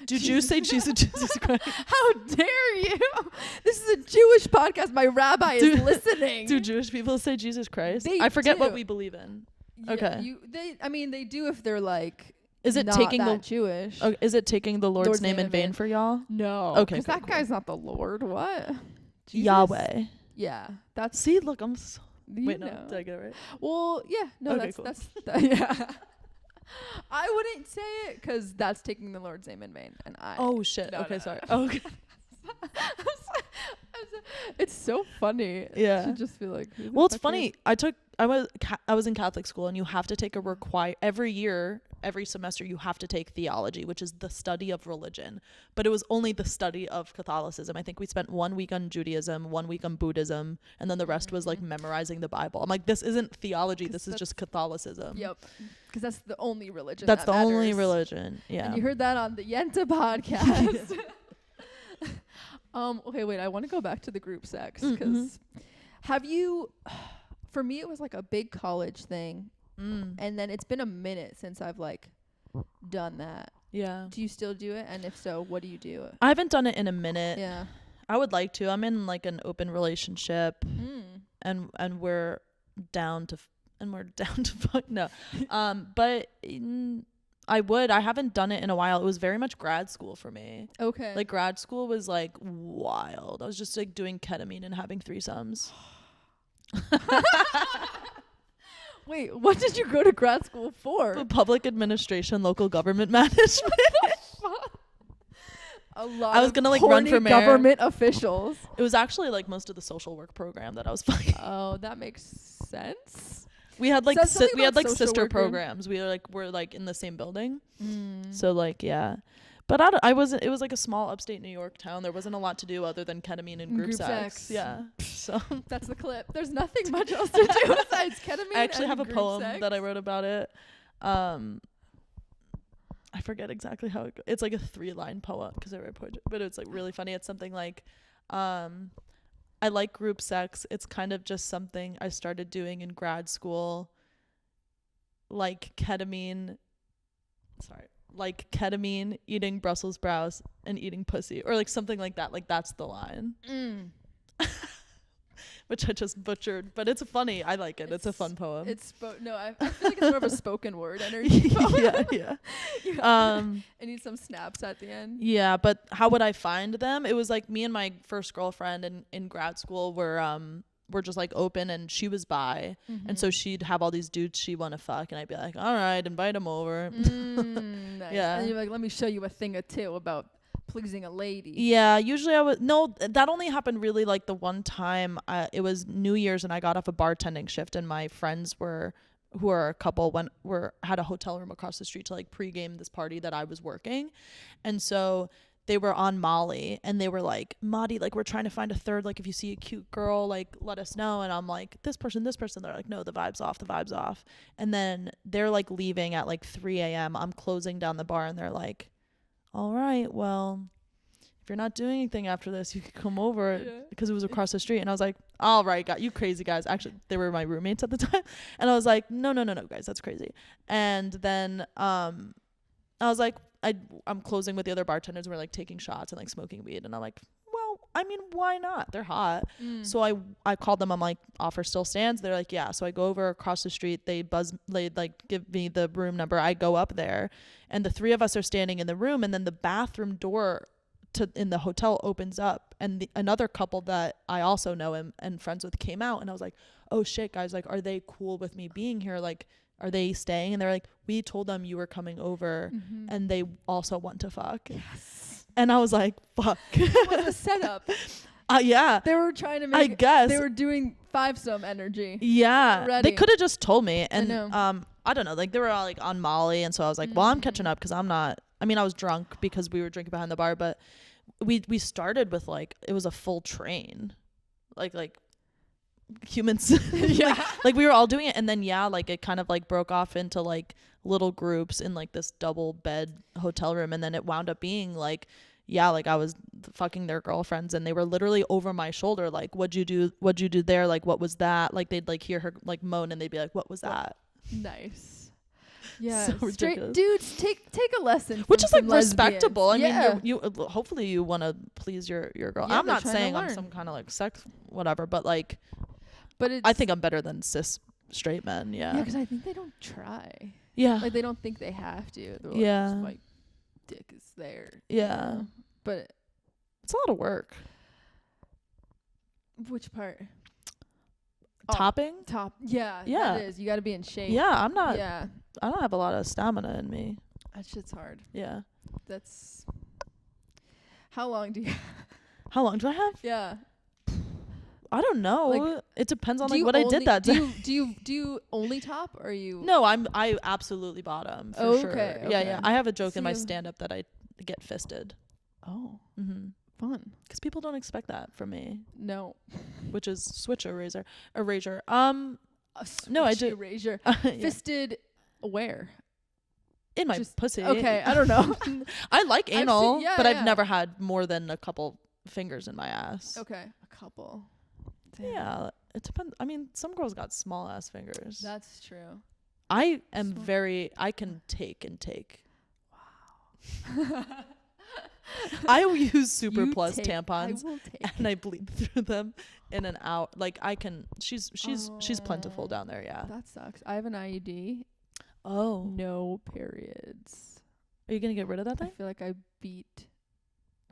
A: Do Jews say Jesus Christ?
B: How dare you? This is a Jewish podcast. My rabbi is listening.
A: Do Jewish people say Jesus Christ?
B: They
A: I forget
B: do.
A: what we believe in.
B: Yeah,
A: okay.
B: They do if they're like.
A: Is it
B: not
A: taking
B: that Jewish?
A: Okay, is it taking the Lord's name in vain for y'all?
B: No.
A: Okay.
B: Because that guy's not the Lord. What? Jesus?
A: Yahweh.
B: Yeah. That's.
A: See, look, I'm. Wait,
B: know.
A: no, did I get it right?
B: Well, yeah. No,
A: okay,
B: that's
A: cool.
B: yeah. I wouldn't say it because that's taking the Lord's name in vain, and I.
A: Oh shit.
B: No,
A: okay,
B: no.
A: sorry. Oh, okay.
B: It's so funny.
A: Yeah.
B: To just feel like.
A: Well, it's funny. I was in Catholic school, and you have to take every semester you have to take theology, which is the study of religion, but it was only the study of Catholicism. I think we spent 1 week on Judaism, 1 week on Buddhism, and then the rest was like memorizing the Bible. I'm like, this isn't theology, this is just Catholicism.
B: Yep. Because that's the only religion
A: that's
B: that
A: the
B: matters.
A: only religion. Yeah.
B: And you heard that on the Yenta podcast. Okay, wait, I want to go back to the group sex because have you, for me it was like a big college thing. And then it's been a minute since I've like done that.
A: Yeah.
B: Do you still do it? And if so, what do you do?
A: I haven't done it in a minute.
B: Yeah.
A: I would like to. I'm in like an open relationship and we're down to fuck. No. But I haven't done it in a while. It was very much grad school for me.
B: Okay.
A: Like grad school was like wild. I was just like doing ketamine and having threesomes.
B: Wait, what did you go to grad school for?
A: Public administration, local government management.
B: A lot
A: I was gonna like run for mayor.
B: Government officials.
A: It was actually like most of the social work program that I was fucking.
B: Oh, that makes sense.
A: We had like sister
B: working.
A: programs. We were like in the same building. So like yeah. But I wasn't. It was like a small upstate New York town. There wasn't a lot to do other than ketamine and group sex. Yeah. So
B: that's the clip. There's nothing much else to do besides ketamine.
A: I actually
B: and
A: have a
B: group
A: poem
B: sex.
A: that I wrote about it. I forget exactly how it goes. It's like a 3-line poem because I wrote poetry, but it's like really funny. It's something like, I like group sex. It's kind of just something I started doing in grad school. Like ketamine, eating Brussels sprouts, and eating pussy, or like something like that. Like that's the line, which I just butchered, but it's funny. I like it. It's a fun poem.
B: I feel like it's more of a spoken word energy poem.
A: yeah.
B: I need some snaps at the end.
A: Yeah, but how would I find them? It was like me and my first girlfriend in grad school were just like open, and she was bi, and so she'd have all these dudes she want to fuck, and I'd be like, all right, invite them over.
B: Nice.
A: Yeah.
B: And you're like, let me show you a thing or two about pleasing a lady.
A: Yeah, usually I would. No, that only happened really like the one time. It was New Year's and I got off a bartending shift, and my friends who are a couple had a hotel room across the street to like pregame this party that I was working, and so they were on Molly and they were like, Motti, like we're trying to find a third, like if you see a cute girl, like let us know. And I'm like, this person. They're like, no, the vibe's off. And then they're like leaving at like 3 a.m. I'm closing down the bar and they're like, all right, well, if you're not doing anything after this, you could come over, because it was across the street. And I was like, all right, got you crazy guys. Actually, they were my roommates at the time. And I was like, no, guys, that's crazy. And then I was like, I'm closing with the other bartenders. We're like taking shots and like smoking weed. And I'm like, well, I mean, why not? They're hot. So I called them. I'm like, offer still stands? They're like, yeah. So I go over across the street. They like give me the room number. I go up there and the three of us are standing in the room, and then the bathroom door in the hotel opens up, and another couple that I also know and friends with came out, and I was like, oh shit, guys, like, are they cool with me being here? Like, are they staying? And they're like, we told them you were coming over and they also want to fuck. Yes. And I was like, fuck.
B: What a setup.
A: Yeah.
B: They were trying to make,
A: I guess.
B: They were doing threesome energy.
A: Yeah.
B: Already.
A: They could have just told me. And
B: I
A: don't know. Like they were all like on Molly. And so I was like, well, I'm catching up because I was drunk because we were drinking behind the bar, but we started with like, it was a full train. Like humans. like we were all doing it, and then like it kind of like broke off into like little groups in like this double bed hotel room, and then it wound up being like like I was fucking their girlfriends, and they were literally over my shoulder like, what'd you do there, like what was that, like they'd like hear her like moan and they'd be like, what was that?
B: Nice. Yeah,
A: so
B: straight dudes, take a lesson,
A: which is like
B: lesbians.
A: respectable. I mean, you hopefully you want to please your girl. I'm not saying I'm some kind of like sex whatever, but like, but I think I'm better than cis straight men. Yeah,
B: because I think they don't try.
A: Yeah,
B: like they don't think they have to. They're like,
A: yeah,
B: just my dick is there.
A: Yeah,
B: you know? But
A: it's a lot of work.
B: Which part?
A: Topping?
B: Yeah. That is. You got to be in shape.
A: Yeah, I'm not.
B: Yeah.
A: I don't have a lot of stamina in me.
B: That shit's hard.
A: Yeah.
B: That's. How long do you?
A: How long do I have?
B: Yeah.
A: I don't know. Like, it depends on like what I did that
B: day.
A: Do
B: you only top, or you?
A: No, I absolutely bottom for sure.
B: Okay.
A: Yeah. I have a joke in my stand up that I get fisted.
B: Oh.
A: Mhm.
B: Fun.
A: Because people don't expect that from me.
B: No.
A: Which is switch erasure.
B: No, I do. Erasure. Fisted where?
A: In my pussy.
B: Okay, I don't know.
A: I like anal, but I've never had more than a couple fingers in my ass.
B: Okay, a couple. Damn.
A: Yeah, it depends. I mean, some girls got small ass fingers.
B: That's true.
A: I can take and take. Wow. I use Super Plus tampons and I bleed through them in an hour. Like I can. She's plentiful down there. Yeah.
B: That sucks. I have an IUD.
A: Oh.
B: No periods.
A: Are you gonna get rid of that thing?
B: I feel like I beat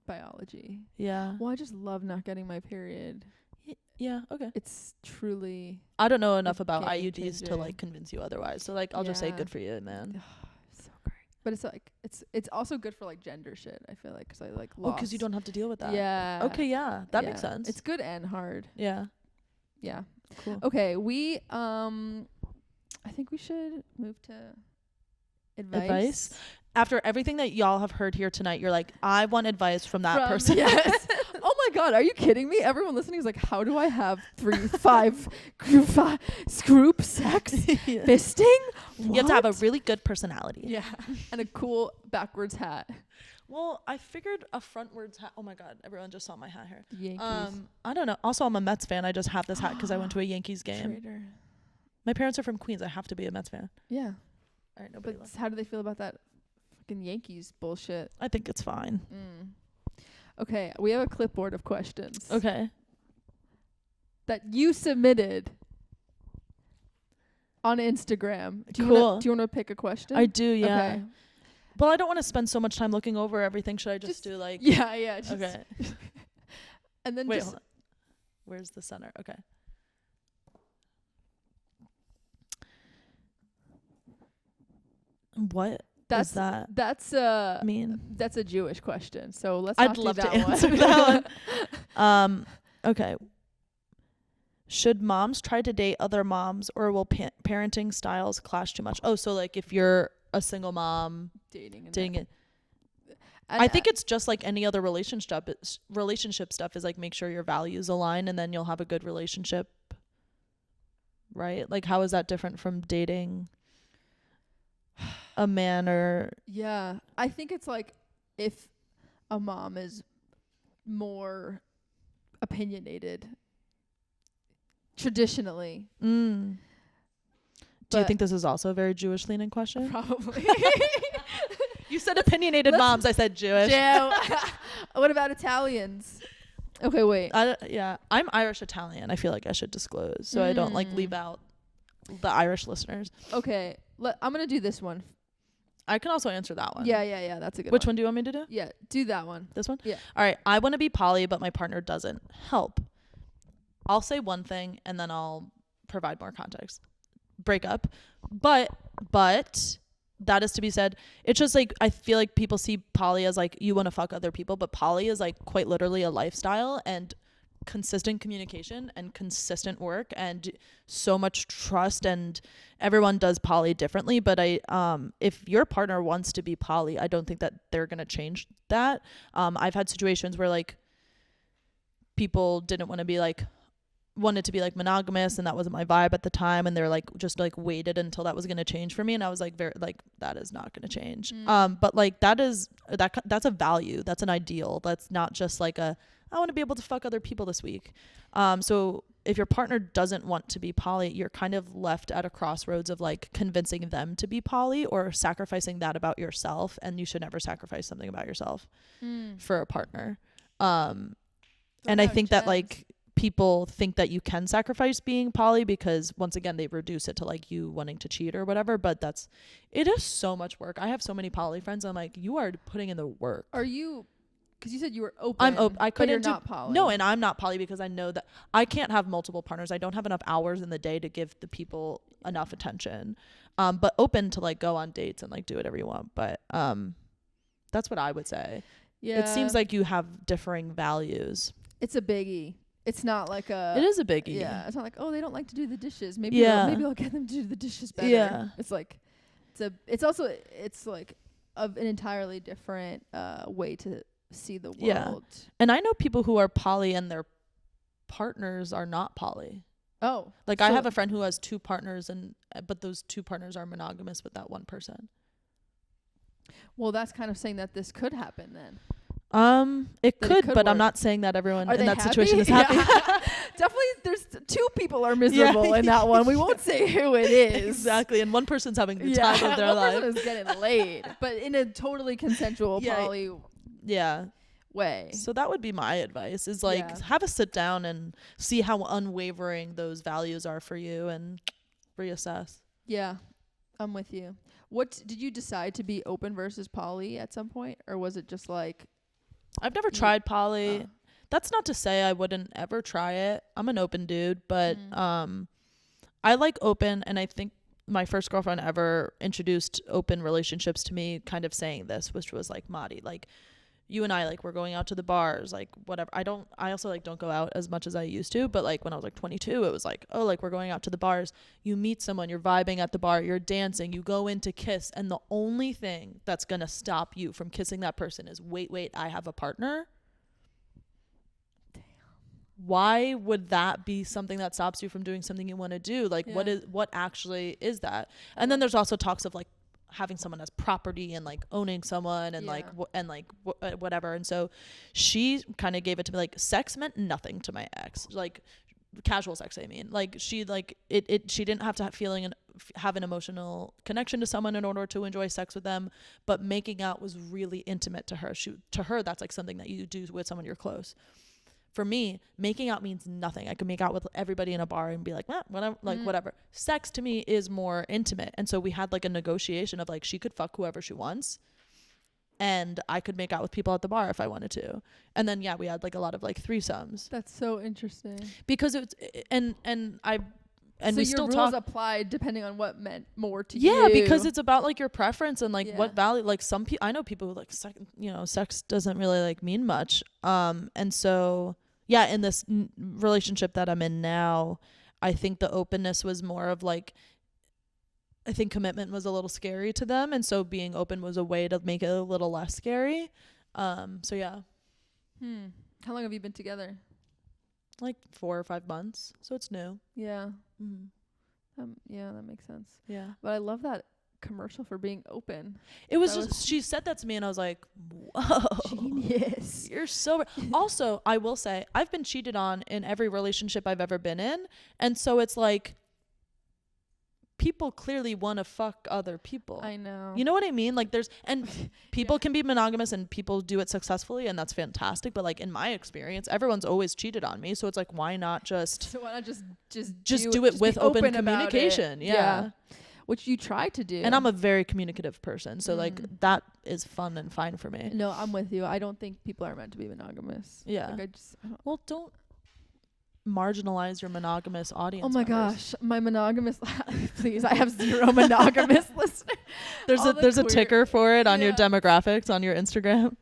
B: biology.
A: Yeah.
B: Well, I just love not getting my period.
A: Yeah. Okay.
B: It's truly.
A: I don't know enough about IUDs to like convince you otherwise. So like, I'll just say good for you, man.
B: So great. But it's like it's also good for like gender shit. I feel like because I like lost.
A: Oh, because you don't have to deal with that.
B: Yeah.
A: Okay. Yeah, that makes sense.
B: It's good and hard.
A: Yeah.
B: Yeah.
A: Cool.
B: Okay. We I think we should move to advice.
A: After everything that y'all have heard here tonight, you're like, I want advice from that person.
B: Yes. Oh my God, are you kidding me? Everyone listening is like, how do I have 5 group sex?
A: Yeah.
B: Fisting?
A: You have to have a really good personality.
B: Yeah. And a cool backwards hat.
A: Well, I figured a frontwards hat. Oh my God, everyone just saw my hat here.
B: Yankees.
A: I don't know. Also, I'm a Mets fan. I just have this hat because I went to a Yankees game.
B: Traitor.
A: My parents are from Queens. I have to be a Mets fan.
B: Yeah.
A: All right, nobody.
B: But how do they feel about that fucking Yankees bullshit?
A: I think it's fine.
B: Okay, we have a clipboard of questions.
A: Okay.
B: That you submitted on Instagram. Do you
A: cool.
B: Do you want to pick a question?
A: I do, yeah.
B: Okay.
A: Well, I don't want to spend so much time looking over everything. Should I just do like...
B: Yeah.
A: Okay.
B: And then
A: wait, hold on. Where's the center? Okay. What That's mean?
B: That's a Jewish question. So let's
A: I'd
B: not
A: love
B: do
A: to
B: that
A: answer that one. Okay. Should moms try to date other moms, or will parenting styles clash too much? Oh, so like if you're a single mom dating it. I think it's just like any other relationship stuff is like make sure your values align and then you'll have a good relationship. Right? Like how is that different from dating a man or...
B: Yeah. I think it's like if a mom is more opinionated traditionally.
A: Do you think this is also a very Jewish leaning question?
B: Probably.
A: You said opinionated moms. I said Jewish.
B: What about Italians? Okay, wait.
A: I'm Irish Italian. I feel like I should disclose so I don't like leave out the Irish listeners.
B: Okay, I'm gonna do this one.
A: I can also answer that one.
B: Yeah. That's a good one.
A: Which one do you want me to do?
B: Yeah, do that one.
A: This one?
B: Yeah.
A: All right. I want to be poly, but my partner doesn't. Help. I'll say one thing and then I'll provide more context. Break up. But that is to be said. It's just like I feel like people see poly as like you want to fuck other people, but poly is like quite literally a lifestyle and consistent communication and consistent work and so much trust, and everyone does poly differently. But if your partner wants to be poly, I don't think that they're gonna change that. I've had situations where like people didn't want to be like wanted to be like monogamous and that wasn't my vibe at the time, and they're like just like waited until that was going to change for me, and I was like very like that is not going to change. But like that's a value, that's an ideal, that's not just like I want to be able to fuck other people this week. So if your partner doesn't want to be poly, you're kind of left at a crossroads of like convincing them to be poly or sacrificing that about yourself, and you should never sacrifice something about yourself for a partner. And I think that like people think that you can sacrifice being poly because once again they reduce it to like you wanting to cheat or whatever, but it is so much work. I have so many poly friends. I'm like, you are putting in the work.
B: Are you, because you said you were open.
A: I'm open. I couldn't.
B: But you're not poly.
A: No, and I'm not poly because I know that I can't have multiple partners. I don't have enough hours in the day to give the people enough attention. But open to like go on dates and like do whatever you want. But that's what I would say. Yeah. It seems like you have differing values.
B: It's a biggie. It's not like
A: it is a biggie.
B: Yeah. It's not like, oh, they don't like to do the dishes. Maybe I'll get them to do the dishes better. Yeah. It's like it's like an entirely different way to see the world. Yeah.
A: And I know people who are poly and their partners are not poly.
B: Oh.
A: Like I have a friend who has 2 partners but those 2 partners are monogamous with that one person.
B: Well, that's kind of saying that this could happen then.
A: It could, but work. I'm not saying that everyone in that situation is happy.
B: Yeah. Definitely, there's 2 people are miserable in that one. We won't say who it is.
A: Exactly, and one person's having the time of their life.
B: One person is getting laid, but in a totally consensual poly way.
A: So that would be my advice, is like have a sit down and see how unwavering those values are for you and reassess.
B: Yeah, I'm with you. What did you decide to be open versus poly at some point, or was it just like...
A: I've never tried poly. That's not to say I wouldn't ever try it. I'm an open dude, but I like open, and I think my first girlfriend ever introduced open relationships to me kind of saying this, which was like, Motti, like you and I, like we're going out to the bars, like whatever. I also like don't go out as much as I used to, but like when I was like 22, it was like, oh, like we're going out to the bars. You meet someone, you're vibing at the bar, you're dancing, you go in to kiss, and the only thing that's going to stop you from kissing that person is wait, I have a partner. Damn. Why would that be something that stops you from doing something you want to do? Like what actually is that? And then there's also talks of like having someone as property and like owning someone and whatever. And so she kind of gave it to me, like sex meant nothing to my ex, like casual sex. I mean, like she like it she didn't have to have an emotional connection to someone in order to enjoy sex with them, but making out was really intimate to her. To her, that's like something that you do with someone you're close. For me, making out means nothing. I could make out with everybody in a bar and be like, whatever, like whatever. Sex to me is more intimate. And so we had like a negotiation of like, she could fuck whoever she wants and I could make out with people at the bar if I wanted to. And then, we had like a lot of like threesomes.
B: That's so interesting.
A: Because it's, and and
B: so
A: we
B: your
A: still
B: rules
A: talk.
B: apply depending on what meant more to you.
A: Yeah, because it's about like your preference and like
B: Yeah.
A: what value. Like some people, I know people who like sex doesn't really like mean much. And so yeah, in this relationship that I'm in now, I think the openness was more of like, I think commitment was a little scary to them, and so being open was a way to make it a little less scary. So yeah.
B: How long have you been together?
A: Like 4 or 5 months, so it's new.
B: Yeah.
A: Yeah,
B: that makes sense.
A: Yeah,
B: But I love that commercial for being open.
A: it was just she said that to me, and I was like, whoa,
B: Genius.
A: you're so also, I will say I've been cheated on in every relationship I've ever been in, and so it's like people clearly want to fuck other people.
B: I know.
A: You know what I mean? Like there's, and people can be monogamous and people do it successfully, and that's fantastic. But like in my experience, everyone's always cheated on me. So it's like, why not just do it with open communication? Yeah.
B: Which you try to do.
A: And I'm a very communicative person. So like that is fun and fine for me.
B: No, I'm with you. I don't think people are meant to be monogamous.
A: Yeah.
B: Like
A: Well, don't marginalize your monogamous audience.
B: Oh my
A: members.
B: gosh, my monogamous please, I have 0 monogamous listeners.
A: There's a ticker for it on your demographics on your Instagram.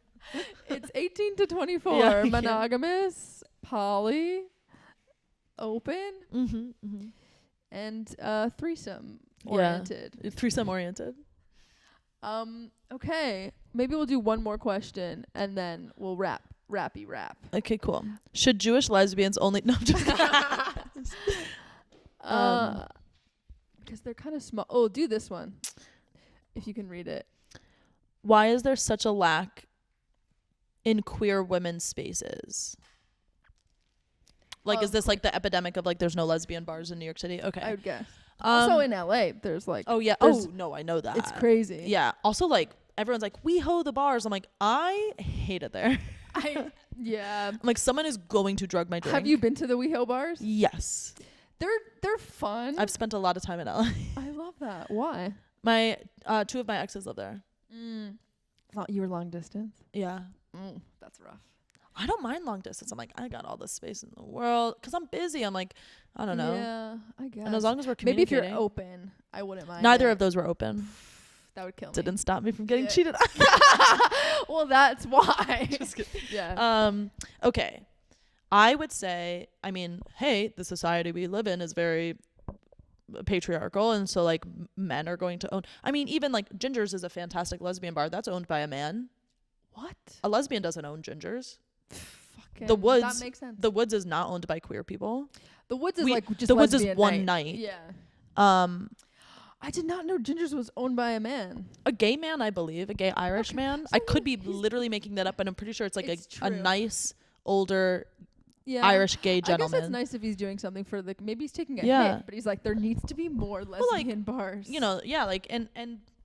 B: It's 18 to 24.
A: Yeah,
B: monogamous, poly, open, and threesome oriented.
A: Yeah, threesome oriented.
B: Okay, maybe we'll do one more question and then we'll wrap.
A: Okay, cool. Should Jewish lesbians only because
B: they're kind of small. Oh, do this one if you can read it.
A: Why is there such a lack in queer women's spaces? Like, is this like the epidemic of like there's no lesbian bars in New York City? Okay,
B: I would guess. Also in LA, there's like
A: no, I know that.
B: It's crazy.
A: Yeah. Also, like everyone's like, we hoe the bars. I'm like, I hate it there. I'm like, someone is going to drug my drink.
B: Have you been to the WeHo bars?
A: Yes.
B: They're fun.
A: I've spent a lot of time in LA.
B: I love that. Why?
A: My 2 of my exes live there.
B: You were long distance?
A: Yeah.
B: That's rough.
A: I don't mind long distance. I'm like, I got all the space in the world because I'm busy. I'm like, I don't know.
B: Yeah, I guess.
A: And as long as we're communicating.
B: Maybe if you're open, I wouldn't mind.
A: Neither of those were open.
B: That would kill me.
A: Didn't stop me from getting cheated on.
B: Well, that's why.
A: Just kidding.
B: Yeah.
A: Okay. I would say, I mean, hey, the society we live in is very patriarchal, and so like men are going to own. I mean, even like Ginger's is a fantastic lesbian bar that's owned by a man.
B: What?
A: A lesbian doesn't own Ginger's.
B: Fucking,
A: the Woods.
B: That makes sense.
A: The Woods is not owned by queer people.
B: The Woods is like just
A: the Woods is
B: lesbian
A: one night.
B: Yeah. I did not know Ginger's was owned by a man.
A: A gay man, I believe, a gay Irish man. I could be literally making that up, but I'm pretty sure it's like a nice older Irish gay gentleman.
B: I guess it's nice if he's doing something for maybe he's taking a hit, but he's like, there needs to be more lesbian bars.
A: You know, yeah, like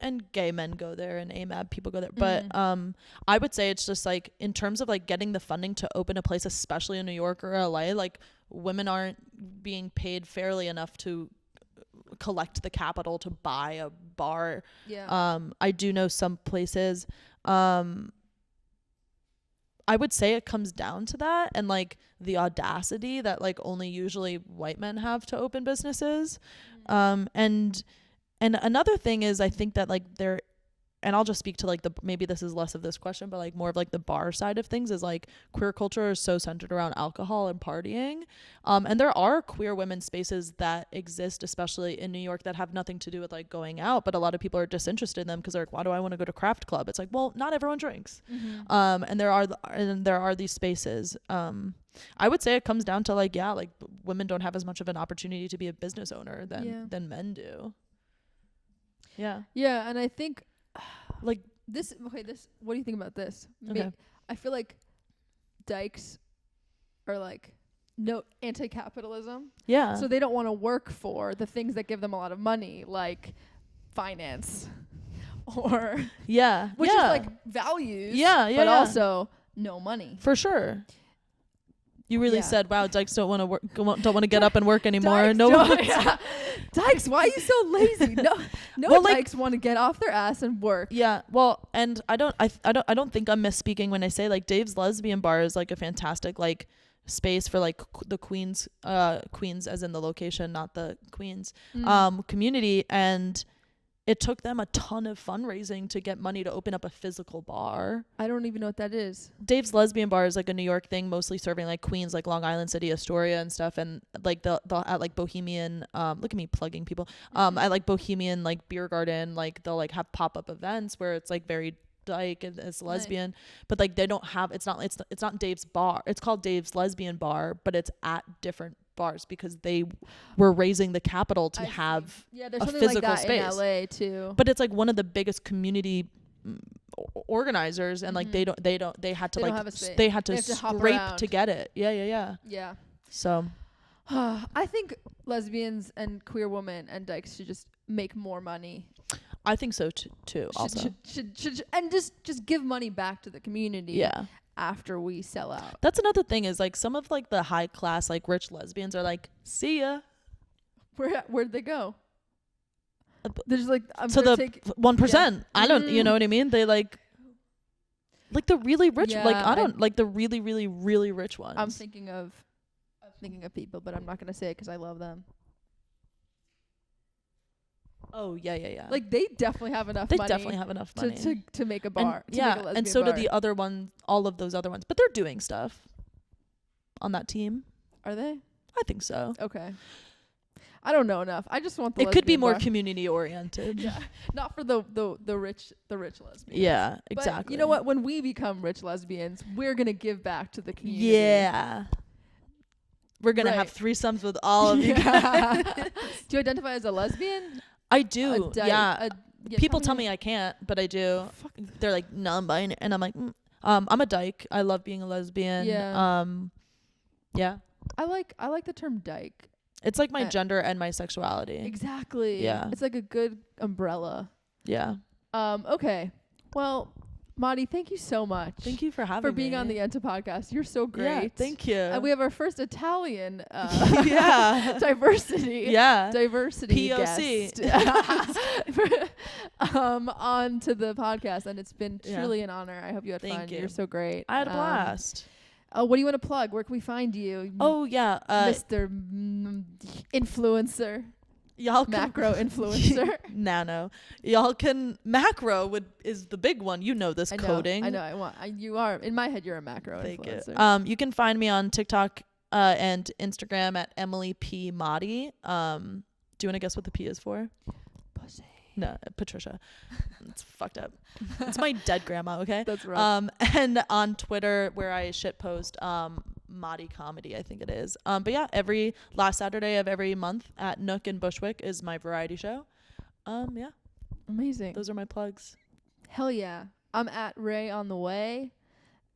A: and gay men go there and AMAB people go there. But I would say it's just like in terms of like getting the funding to open a place, especially in New York or LA, like women aren't being paid fairly enough to collect the capital to buy a bar. I do know some places. I would say it comes down to that and like the audacity that like only usually white men have to open businesses. And another thing is I think that like and I'll just speak to like maybe this is less of this question, but like more of like the bar side of things is like queer culture is so centered around alcohol and partying. And there are queer women's spaces that exist, especially in New York, that have nothing to do with like going out, but a lot of people are disinterested in them because they're like, why do I want to go to craft club? It's like, well, not everyone drinks. And there are these spaces. I would say it comes down to like, like women don't have as much of an opportunity to be a business owner than men do. Yeah.
B: Yeah. And I think
A: like
B: this what do you think about this?
A: Okay.
B: I feel like dykes are like no anti-capitalism.
A: Yeah.
B: So they don't want to work for the things that give them a lot of money, like finance or which is like values. But also no money.
A: For sure. You really said, wow, dykes don't want to work, don't want to get up and work anymore.
B: Dykes, why are you so lazy? No dykes want to get off their ass and work.
A: Yeah. Well, and I don't think I'm misspeaking when I say like Dave's lesbian bar is like a fantastic like space for like the Queens as in the location, not the Queens community, and it took them a ton of fundraising to get money to open up a physical bar.
B: I don't even know what that is.
A: Dave's Lesbian Bar is like a New York thing, mostly serving like Queens, like Long Island City, Astoria and stuff. And like they'll at like Bohemian, look at me plugging people. At like Bohemian, like beer garden, like they'll like have pop-up events where it's like very dyke and it's lesbian, but like they don't have, it's not Dave's bar. It's called Dave's Lesbian Bar, but it's at different bars because they were raising the capital to have
B: there's
A: a
B: something
A: physical
B: like that
A: space
B: in LA too.
A: But it's like one of the biggest community organizers, and like they had to scrape to get it. Yeah. So
B: I think lesbians and queer women and dykes should just make more money.
A: I think so too. Also,
B: should and just give money back to the community.
A: Yeah.
B: After we sell out.
A: That's another thing is like some of like the high class like rich lesbians are like, see ya.
B: Where'd they go? There's like
A: so the 1%. I don't. You know what I mean? They like the really rich.
B: Yeah,
A: like I don't like the really really really rich ones.
B: I'm thinking of people, but I'm not gonna say it because I love them.
A: Oh yeah.
B: Like they definitely have enough.
A: They definitely have enough money
B: to make a bar.
A: And, yeah, and so do the other ones. All of those other ones, but they're doing stuff on that team.
B: Are they?
A: I think so.
B: Okay. I don't know enough. I just want the.
A: It could be more
B: bar.
A: Community oriented.
B: Yeah, not for the rich lesbians.
A: Yeah, exactly.
B: But you know what? When we become rich lesbians, we're gonna give back to the community.
A: Yeah. We're gonna have threesomes with all of you guys.
B: Do you identify as a lesbian?
A: I do. People tell me I can't, but I do. They're like non-binary, and I'm like, I'm a dyke. I love being a lesbian.
B: Yeah.
A: Yeah.
B: I like the term dyke.
A: It's like my gender and my sexuality.
B: Exactly.
A: Yeah.
B: It's like a good umbrella.
A: Yeah.
B: Okay. Well, Motti, thank you so much.
A: Thank you for having me.
B: For being on the Yenta podcast. You're so great.
A: Yeah, thank you.
B: And we have our first Italian
A: diversity.
B: Diversity
A: POC.
B: guest on to the podcast, and it's been truly an honor. I hope you had fun. You're so great.
A: I had a blast.
B: What do you want to plug? Where can we find you?
A: Oh yeah,
B: Mr. Influencer.
A: Y'all
B: macro influencer.
A: Nano. Y'all can is the big one. You know this coding.
B: I know. You are in my head. You're a macro influencer.
A: You can find me on TikTok and Instagram at Emily P Motti. Do you want to guess what the P is for?
B: Pussy.
A: No, Patricia. It's fucked up. It's my dead grandma. Okay.
B: That's right.
A: And on Twitter where I shitpost Motti Comedy, I think it is. But yeah, every last Saturday of every month at Nook in Bushwick is my variety show. Yeah.
B: Amazing.
A: Those are my plugs.
B: Hell yeah. I'm at Ray on the way.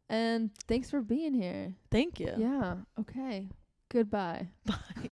B: And thanks for being here.
A: Thank you.
B: Yeah. Okay. Goodbye.
A: Bye.